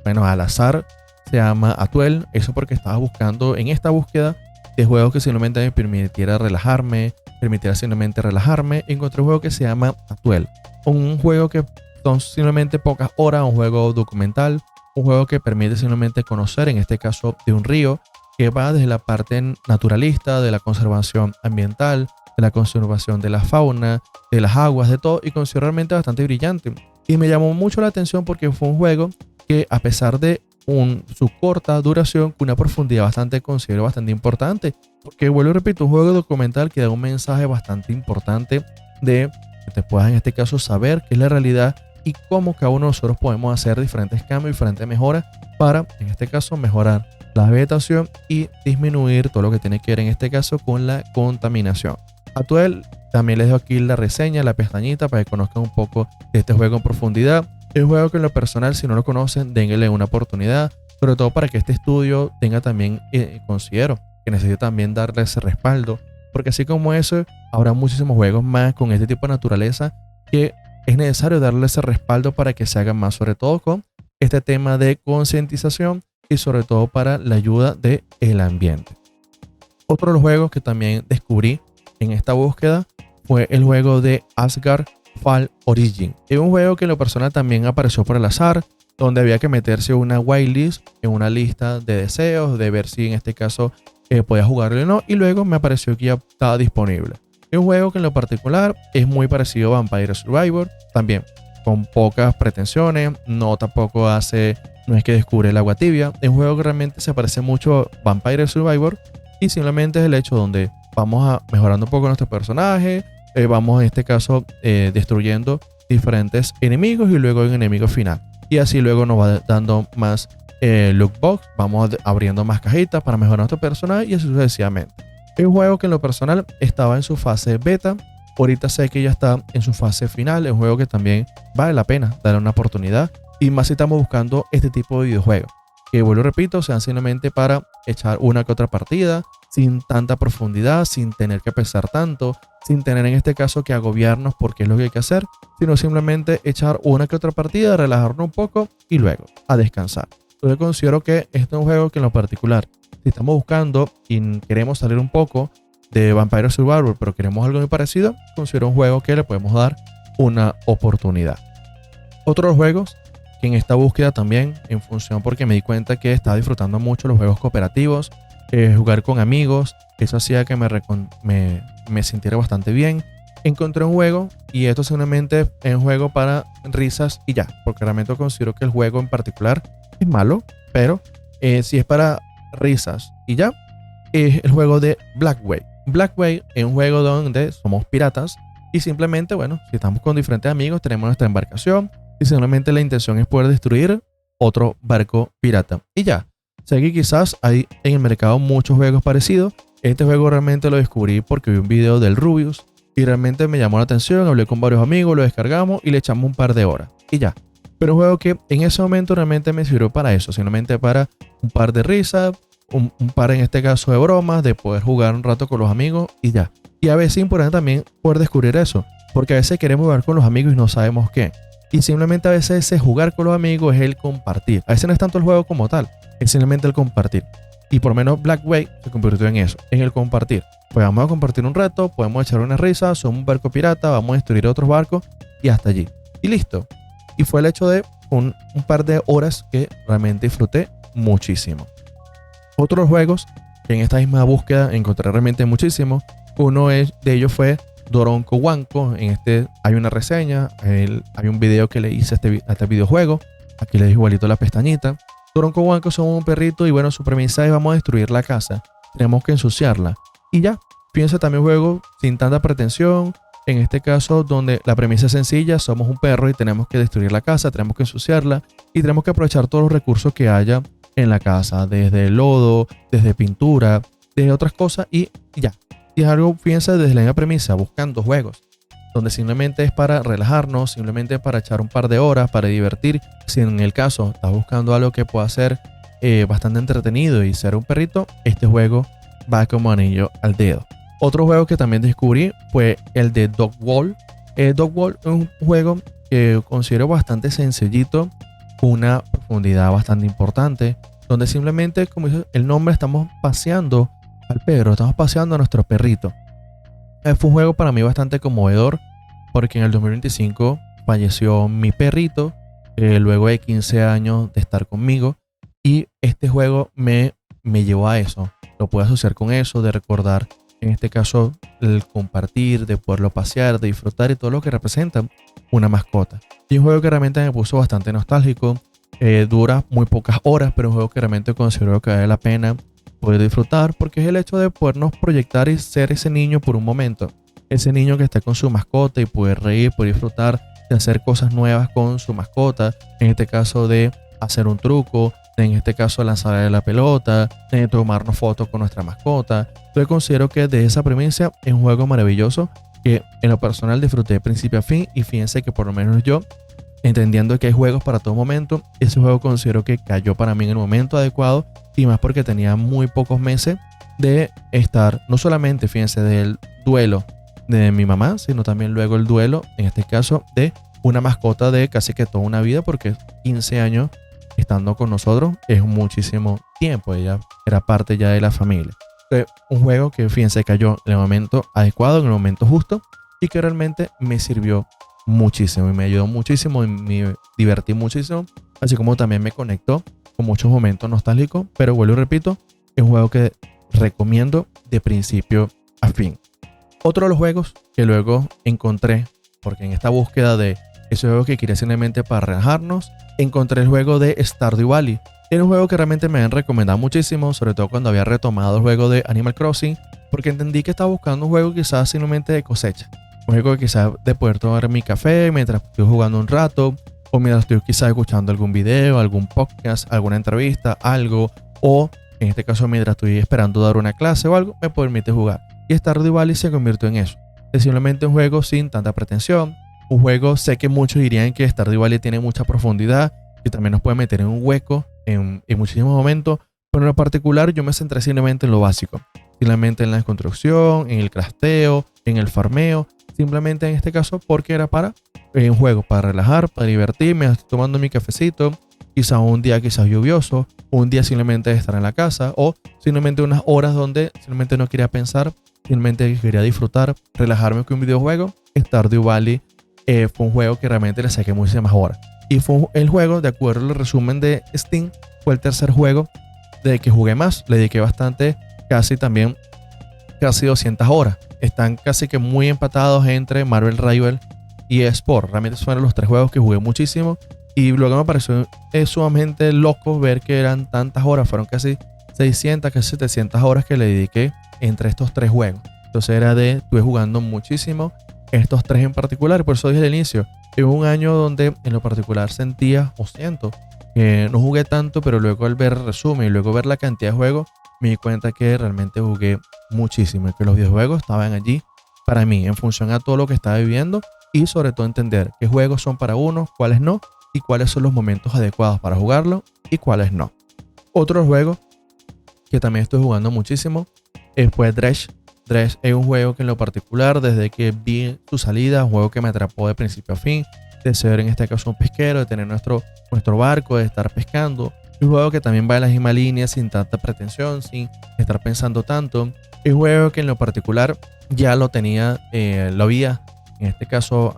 bueno, al azar. Se llama Atuel. Eso porque estaba buscando en esta búsqueda de juegos que simplemente me permitiera relajarme, encontré un juego que se llama Atuel. Un juego que son simplemente pocas horas, un juego documental, un juego que permite simplemente conocer, en este caso, de un río que va desde la parte naturalista, de la conservación ambiental, de la conservación de la fauna, de las aguas, de todo, y considero realmente bastante brillante. Y me llamó mucho la atención porque fue un juego que, a pesar de su corta duración, con una profundidad considero bastante importante, porque vuelvo y repito, un juego documental que da un mensaje bastante importante de que te puedas en este caso saber qué es la realidad y cómo cada uno de nosotros podemos hacer diferentes cambios, diferentes mejoras para en este caso mejorar la vegetación y disminuir todo lo que tiene que ver en este caso con la contaminación. Atuel, también les dejo aquí la reseña, la pestañita para que conozcan un poco de este juego en profundidad. Es un juego que en lo personal, si no lo conocen, denle una oportunidad, sobre todo para que este estudio tenga también, considero que necesita también darle ese respaldo, porque así como eso, habrá muchísimos juegos más con este tipo de naturaleza que es necesario darle ese respaldo para que se hagan más, sobre todo con este tema de concientización y sobre todo para la ayuda del ambiente. Otro de los juegos que también descubrí en esta búsqueda fue el juego de Asgard Fall Origin. Es un juego que en lo personal también apareció por el azar, donde había que meterse una whitelist, en una lista de deseos, de ver si en este caso podía jugarlo o no, y luego me apareció que ya estaba disponible. Es un juego que en lo particular es muy parecido a Vampire Survivor, también con pocas pretensiones, no es que descubre el agua tibia. Es un juego que realmente se parece mucho a Vampire Survivor y simplemente es el hecho donde vamos mejorando un poco nuestro personaje, vamos en este caso destruyendo diferentes enemigos y luego un enemigo final. Y así luego nos va dando más loot box, vamos abriendo más cajitas para mejorar nuestro personaje y así sucesivamente. Es un juego que en lo personal estaba en su fase beta, ahorita sé que ya está en su fase final, es un juego que también vale la pena darle una oportunidad y más si estamos buscando este tipo de videojuegos. Que vuelvo y repito, sean simplemente para echar una que otra partida, sin tanta profundidad, sin tener que pensar tanto, sin tener en este caso que agobiarnos porque es lo que hay que hacer, sino simplemente echar una que otra partida, relajarnos un poco y luego a descansar. Yo considero que este es un juego que en lo particular, si estamos buscando y queremos salir un poco de Vampire Survivor, pero queremos algo muy parecido, considero un juego que le podemos dar una oportunidad. Otros juegos que en esta búsqueda también, en función porque me di cuenta que estaba disfrutando mucho los juegos cooperativos, jugar con amigos, eso hacía que me sintiera bastante bien. Encontré un juego y esto simplemente es un juego para risas y ya, porque realmente considero que el juego en particular es malo, pero si es para risas y ya, es el juego de Blackway. Blackway es un juego donde somos piratas y simplemente, bueno, si estamos con diferentes amigos, tenemos nuestra embarcación y simplemente la intención es poder destruir otro barco pirata y ya. Sé que quizás hay en el mercado muchos juegos parecidos. Este juego realmente lo descubrí porque vi un video del Rubius y realmente me llamó la atención, hablé con varios amigos, lo descargamos y le echamos un par de horas y ya. Pero un juego que en ese momento realmente me sirvió para eso, simplemente para un par de risas, un par en este caso de bromas, de poder jugar un rato con los amigos y ya. Y a veces es importante también poder descubrir eso, porque a veces queremos jugar con los amigos y no sabemos qué. Y simplemente a veces ese jugar con los amigos es el compartir. A veces no es tanto el juego como tal, es simplemente el compartir. Y por lo menos Blackway se convirtió en eso, en el compartir. Pues vamos a compartir un rato, podemos echar una risa, somos un barco pirata, vamos a destruir otros barcos y hasta allí. Y listo. Y fue el hecho de un par de horas que realmente disfruté muchísimo. Otros juegos que en esta misma búsqueda encontré realmente muchísimo. Uno de ellos fue Doronko Wanko. En este hay una reseña, hay un video que le hice a este videojuego. Aquí le dejo igualito la pestañita. Doronko Wanko somos un perrito y bueno, su premisa es vamos a destruir la casa. Tenemos que ensuciarla. Y ya, fíjense también un juego sin tanta pretensión. En este caso, donde la premisa es sencilla, somos un perro y tenemos que destruir la casa, tenemos que ensuciarla y tenemos que aprovechar todos los recursos que haya en la casa, desde lodo, desde pintura, desde otras cosas y ya. Y es algo, fíjense, desde la misma premisa, buscando juegos, donde simplemente es para relajarnos, simplemente para echar un par de horas, para divertir. Si en el caso estás buscando algo que pueda ser bastante entretenido y ser un perrito, este juego va como anillo al dedo. Otro juego que también descubrí fue el de Dog Wall. Dog Wall es un juego que considero bastante sencillito, con una profundidad bastante importante, donde simplemente, como dice el nombre, estamos paseando al perro, estamos paseando a nuestro perrito. Fue un juego para mí bastante conmovedor, porque en el 2025 falleció mi perrito, luego de 15 años de estar conmigo, y este juego me llevó a eso. Lo puedo asociar con eso, de recordar en este caso el compartir, de poderlo pasear, de disfrutar y todo lo que representa una mascota. Y un juego que realmente me puso bastante nostálgico, dura muy pocas horas, pero un juego que realmente considero que vale la pena poder disfrutar, porque es el hecho de podernos proyectar y ser ese niño por un momento, ese niño que está con su mascota y poder reír, poder disfrutar de hacer cosas nuevas con su mascota, en este caso de hacer un truco, en este caso lanzarle la pelota, de tomarnos fotos con nuestra mascota. Yo considero que de esa premisa es un juego maravilloso que en lo personal disfruté de principio a fin y fíjense que por lo menos yo, entendiendo que hay juegos para todo momento, ese juego considero que cayó para mí en el momento adecuado y más porque tenía muy pocos meses de estar, no solamente, fíjense, del duelo de mi mamá, sino también luego el duelo, en este caso, de una mascota de casi que toda una vida, porque 15 años estando con nosotros es muchísimo tiempo, ella era parte ya de la familia. Entonces, un juego que, fíjense, cayó en el momento adecuado, en el momento justo y que realmente me sirvió muchísimo y me ayudó muchísimo y me divertí muchísimo, así como también me conectó con muchos momentos nostálgicos, pero vuelvo y repito, es un juego que recomiendo de principio a fin. Otro de los juegos que luego encontré, porque en esta búsqueda de ese juego que quería simplemente para relajarnos, encontré el juego de Stardew Valley. Era un juego que realmente me han recomendado muchísimo, sobre todo cuando había retomado el juego de Animal Crossing, porque entendí que estaba buscando un juego quizás simplemente de cosecha. Un Un juego que quizás de poder tomar mi café mientras estoy jugando un rato, o mientras estoy quizás escuchando algún video, algún podcast, alguna entrevista, algo, o en este caso mientras estoy esperando dar una clase o algo, me permite jugar. Y Stardew Valley se convirtió en eso. Es simplemente un juego sin tanta pretensión. Un juego, sé que muchos dirían que Stardew Valley tiene mucha profundidad, que también nos puede meter en un hueco en muchísimos momentos, pero en lo particular yo me centré simplemente en lo básico. Simplemente en la construcción, en el crafteo, en el farmeo. Simplemente en este caso porque era para un juego, para relajar, para divertirme, estoy tomando mi cafecito, quizás un día quizás lluvioso, un día simplemente estar en la casa o simplemente unas horas donde simplemente no quería pensar, simplemente quería disfrutar, relajarme con un videojuego. Stardew Valley fue un juego que realmente le saqué muchísimas horas. Y fue el juego, de acuerdo al resumen de Steam, fue el tercer juego de que jugué más. Le dediqué bastante, casi 200 horas. Están casi que muy empatados entre Marvel Rival y Sport. Realmente fueron los tres juegos que jugué muchísimo. Y luego me pareció sumamente loco ver que eran tantas horas. Fueron casi 600, casi 700 horas que le dediqué entre estos tres juegos. Entonces estuve jugando muchísimo estos tres en particular. Por eso dije al inicio, que hubo un año donde en lo particular sentía o siento que no jugué tanto, pero luego al ver el resumen y luego ver la cantidad de juegos, me di cuenta que realmente jugué muchísimo y que los videojuegos estaban allí para mí en función a todo lo que estaba viviendo y sobre todo entender qué juegos son para uno, cuáles no y cuáles son los momentos adecuados para jugarlo y cuáles no. Otro juego que también estoy jugando muchísimo fue Dredge. Dredge es un juego que en lo particular desde que vi su salida, un juego que me atrapó de principio a fin, de ser en este caso un pesquero, de tener nuestro barco, de estar pescando. Un juego que también va en la misma línea, sin tanta pretensión, sin estar pensando tanto. Un juego que en lo particular ya lo tenía, lo había en este caso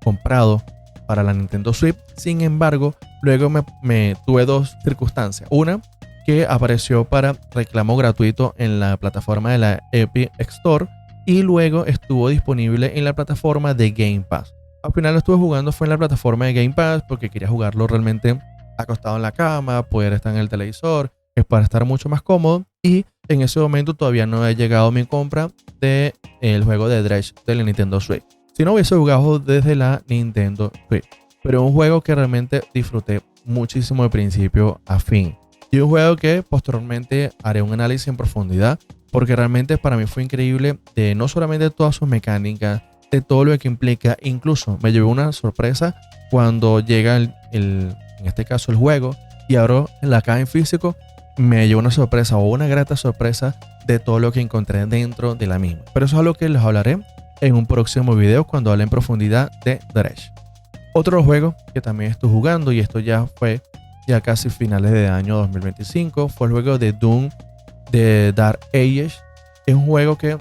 comprado para la Nintendo Switch. Sin embargo, luego me tuve dos circunstancias. Una, que apareció para reclamo gratuito en la plataforma de la Epic Store y luego estuvo disponible en la plataforma de Game Pass. Al final lo estuve jugando fue en la plataforma de Game Pass porque quería jugarlo realmente acostado en la cama, poder estar en el televisor, es para estar mucho más cómodo. Y en ese momento todavía no he llegado mi compra del juego de Dredge de la Nintendo Switch. Si no hubiese jugado desde la Nintendo Switch. Pero un juego que realmente disfruté muchísimo de principio a fin. Y un juego que posteriormente haré un análisis en profundidad porque realmente para mí fue increíble de no solamente todas sus mecánicas, de todo lo que implica. Incluso me llevé una sorpresa cuando llega en este caso el juego y abro la caja en físico, me llevo una sorpresa o una grata sorpresa de todo lo que encontré dentro de la misma. Pero eso es algo que les hablaré en un próximo video cuando hable en profundidad de Dredge. Otro juego que también estoy jugando, y esto ya fue casi finales de año 2025, fue el juego de Doom de Dark Ages. Es un juego que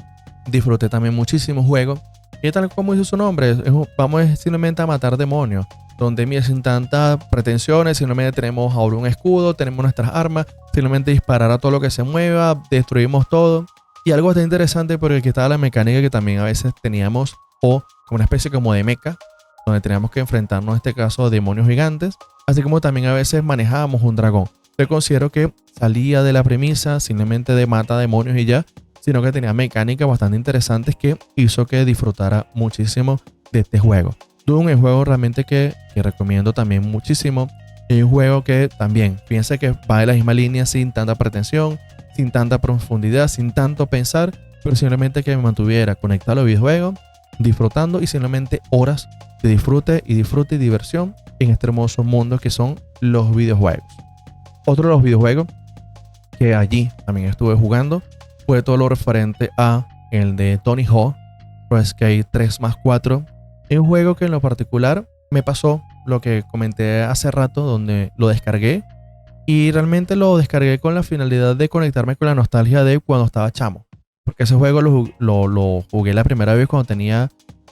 disfruté también muchísimo. Juego y tal como dice su nombre, vamos simplemente a matar demonios, donde mira, sin tantas pretensiones, simplemente tenemos ahora un escudo, tenemos nuestras armas, simplemente disparar a todo lo que se mueva, destruimos todo. Y algo bastante interesante porque aquí estaba la mecánica que también a veces teníamos, o como una especie como de mecha, donde teníamos que enfrentarnos en este caso a demonios gigantes, así como también a veces manejábamos un dragón. Yo considero que salía de la premisa simplemente de mata demonios y ya, sino que tenía mecánicas bastante interesantes que hizo que disfrutara muchísimo de este juego. Doom es un juego realmente que recomiendo también muchísimo. Es un juego que también piensa que va de la misma línea, sin tanta pretensión, sin tanta profundidad, sin tanto pensar, pero simplemente que me mantuviera conectado a los videojuegos, disfrutando y simplemente horas de disfrute y diversión en este hermoso mundo que son los videojuegos. Otro de los videojuegos que allí también estuve jugando fue todo lo referente a el de Tony Hawk Pro Skate 3+4. Es un juego que en lo particular me pasó lo que comenté hace rato, donde lo descargué y realmente lo descargué con la finalidad de conectarme con la nostalgia de cuando estaba chamo, porque ese juego lo jugué la primera vez cuando tenía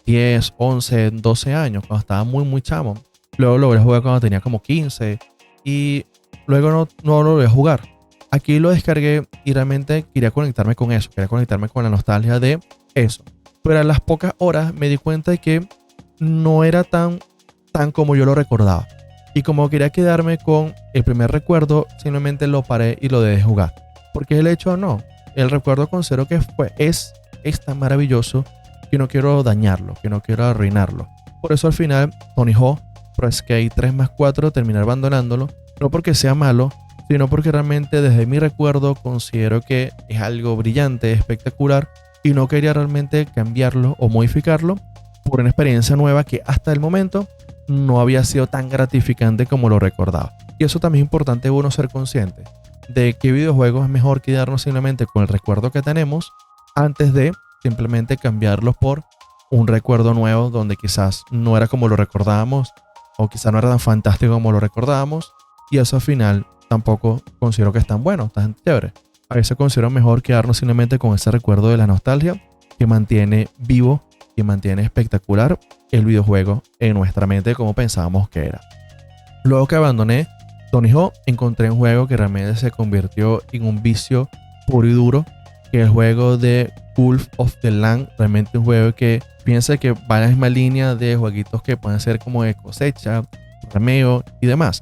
10, 11, 12 años, cuando estaba muy chamo. Luego lo volví a jugar cuando tenía como 15 y luego no lo volví a jugar. Aquí lo descargué y realmente quería conectarme con eso, quería conectarme con la nostalgia de eso. Pero a las pocas horas me di cuenta de que no era tan como yo lo recordaba. Y como quería quedarme con el primer recuerdo, simplemente lo paré y lo dejé jugar. Porque el hecho no. El recuerdo considero que es tan maravilloso que no quiero dañarlo, que no quiero arruinarlo. Por eso al final Tony Hawk Pro Skate 3+4 terminé abandonándolo, no porque sea malo, sino porque realmente desde mi recuerdo considero que es algo brillante, espectacular, y no quería realmente cambiarlo o modificarlo por una experiencia nueva que hasta el momento no había sido tan gratificante como lo recordaba. Y eso también es importante uno ser consciente de qué videojuegos es mejor quedarnos simplemente con el recuerdo que tenemos antes de simplemente cambiarlos por un recuerdo nuevo donde quizás no era como lo recordábamos o quizás no era tan fantástico como lo recordábamos, y eso al final tampoco considero que es tan bueno, tan chévere. A veces considero mejor quedarnos simplemente con ese recuerdo de la nostalgia que mantiene vivo, que mantiene espectacular el videojuego en nuestra mente como pensábamos que era. Luego que abandoné Tony Hawk, encontré un juego que realmente se convirtió en un vicio puro y duro, que es el juego de Cult of the Land. Realmente un juego que piensa que va en la misma línea de jueguitos que pueden ser como de cosecha, rameo y demás.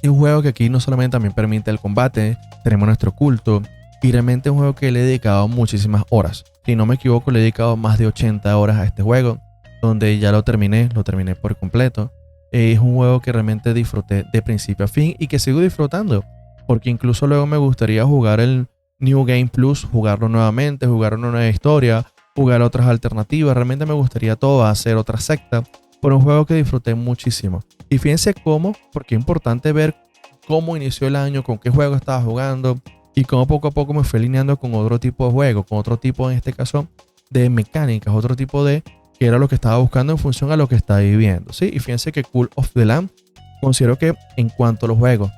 Y un juego que aquí no solamente también permite el combate, tenemos nuestro culto, y realmente es un juego que le he dedicado muchísimas horas. Si no me equivoco, le he dedicado más de 80 horas a este juego, donde ya lo terminé por completo. Es un juego que realmente disfruté de principio a fin y que sigo disfrutando, porque incluso luego me gustaría jugar el New Game Plus, jugarlo nuevamente, jugar una nueva historia, jugar otras alternativas. Realmente me gustaría todo, hacer otra secta, por un juego que disfruté muchísimo. Y fíjense cómo, porque es importante ver cómo inició el año, con qué juego estaba jugando y cómo poco a poco me fui alineando con otro tipo de juego, con otro tipo, en este caso, de mecánicas, otro tipo de que era lo que estaba buscando en función a lo que estaba viviendo, ¿sí? Y fíjense que Cult of the Land, considero que en cuanto a los juegos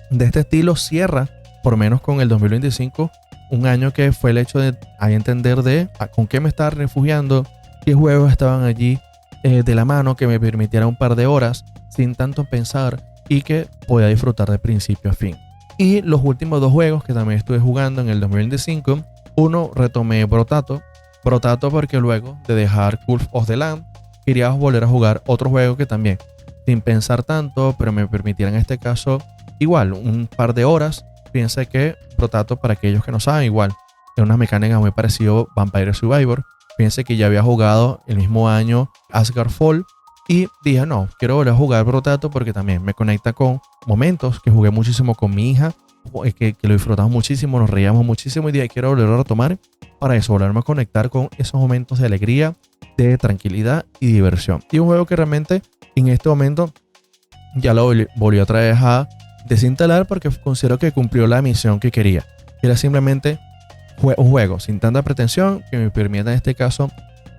de este estilo cierra, por menos con el 2025, un año que fue el hecho de entender de con qué me estaba refugiando, qué juegos estaban allí de la mano que me permitiera un par de horas sin tanto pensar y que podía disfrutar de principio a fin. Y los últimos dos juegos que también estuve jugando en el 2025, uno retomé Brotato porque luego de dejar Cult of the Land quería volver a jugar otro juego que también, sin pensar tanto, pero me permitiera en este caso igual un par de horas. Piensa que Brotato, para aquellos que no saben, igual es una mecánica muy parecida a Vampire Survivor. Piensa que ya había jugado el mismo año Asgard Fall y dije no, quiero volver a jugar Brotato porque también me conecta con momentos que jugué muchísimo con mi hija, que lo disfrutamos muchísimo, nos reíamos muchísimo y dije quiero volver a retomar para eso, volverme a conectar con esos momentos de alegría, de tranquilidad y diversión. Y un juego que realmente en este momento ya lo volví otra vez a desinstalar porque considero que cumplió la misión que quería. Era simplemente un juego sin tanta pretensión que me permita en este caso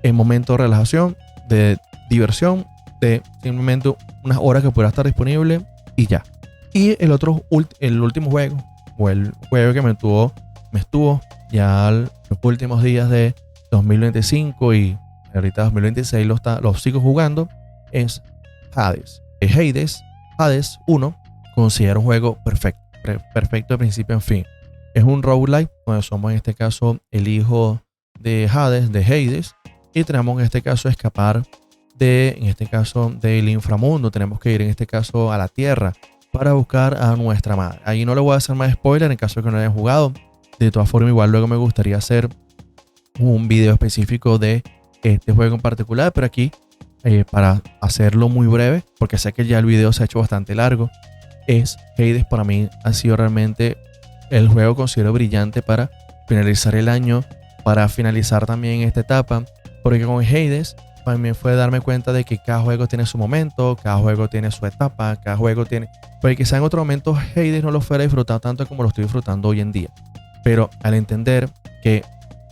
en momentos de relajación, de diversión, de simplemente unas horas que pueda estar disponible y ya. Y el último juego, o el juego que me estuvo ya los últimos días de 2025 y ahorita 2026 lo sigo jugando, es Hades. Hades 1 considero un juego perfecto de principio en fin. Es un roguelike donde somos en este caso el hijo de Hades, y tenemos en este caso escapar del inframundo. Tenemos que ir en este caso a la tierra para buscar a nuestra madre. Ahí no le voy a hacer más spoiler en caso de que no hayan jugado. De todas formas, igual luego me gustaría hacer un video específico de este juego en particular, pero aquí para hacerlo muy breve, porque sé que ya el video se ha hecho bastante largo, Hades para mí ha sido realmente el juego considero brillante para finalizar el año, para finalizar también esta etapa, porque con Hades para mí fue darme cuenta de que cada juego tiene su momento, cada juego tiene su etapa, cada juego tiene... Porque quizá en otro momento Hades no lo fuera disfrutado tanto como lo estoy disfrutando hoy en día. Pero al entender que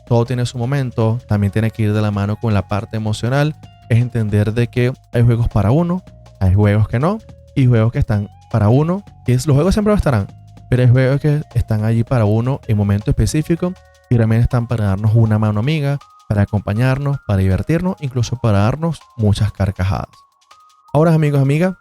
todo tiene su momento, también tiene que ir de la mano con la parte emocional, es entender de que hay juegos para uno, hay juegos que no, y juegos que están para uno, los juegos siempre estarán, pero hay juegos que están allí para uno en momento específico y realmente están para darnos una mano amiga, para acompañarnos, para divertirnos, incluso para darnos muchas carcajadas. Ahora, amigos, amigas,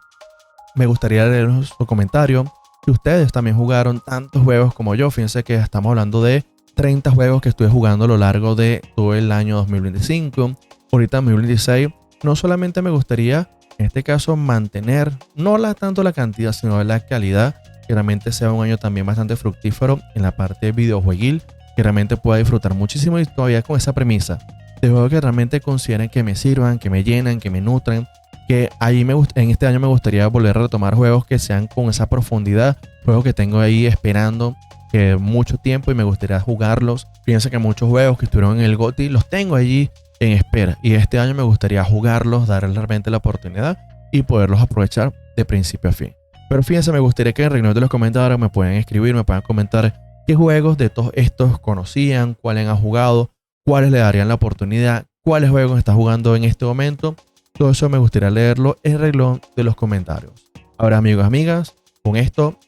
me gustaría leer su comentario. Si ustedes también jugaron tantos juegos como yo, fíjense que estamos hablando de 30 juegos que estuve jugando a lo largo de todo el año 2025. Ahorita en 2026, no solamente me gustaría, en este caso, mantener, no tanto la cantidad, sino la calidad, que realmente sea un año también bastante fructífero en la parte videojueguil, que realmente pueda disfrutar muchísimo y todavía con esa premisa de juegos que realmente consideren que me sirvan, que me llenan, que me nutren. Que ahí en este año me gustaría volver a retomar juegos que sean con esa profundidad, juegos que tengo ahí esperando que mucho tiempo y me gustaría jugarlos. Fíjense que muchos juegos que estuvieron en el GOTY los tengo allí en espera y este año me gustaría jugarlos, darles realmente la oportunidad y poderlos aprovechar de principio a fin. Pero fíjense, me gustaría que en el renglón de los comentarios me puedan escribir, me puedan comentar qué juegos de todos estos conocían, cuáles han jugado, cuáles le darían la oportunidad, cuáles juegos están jugando en este momento. Todo eso me gustaría leerlo en el renglón de los comentarios. Ahora, amigos, amigas, con esto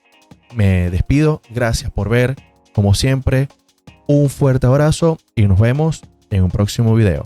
me despido. Gracias por ver. Como siempre, un fuerte abrazo y nos vemos en un próximo video.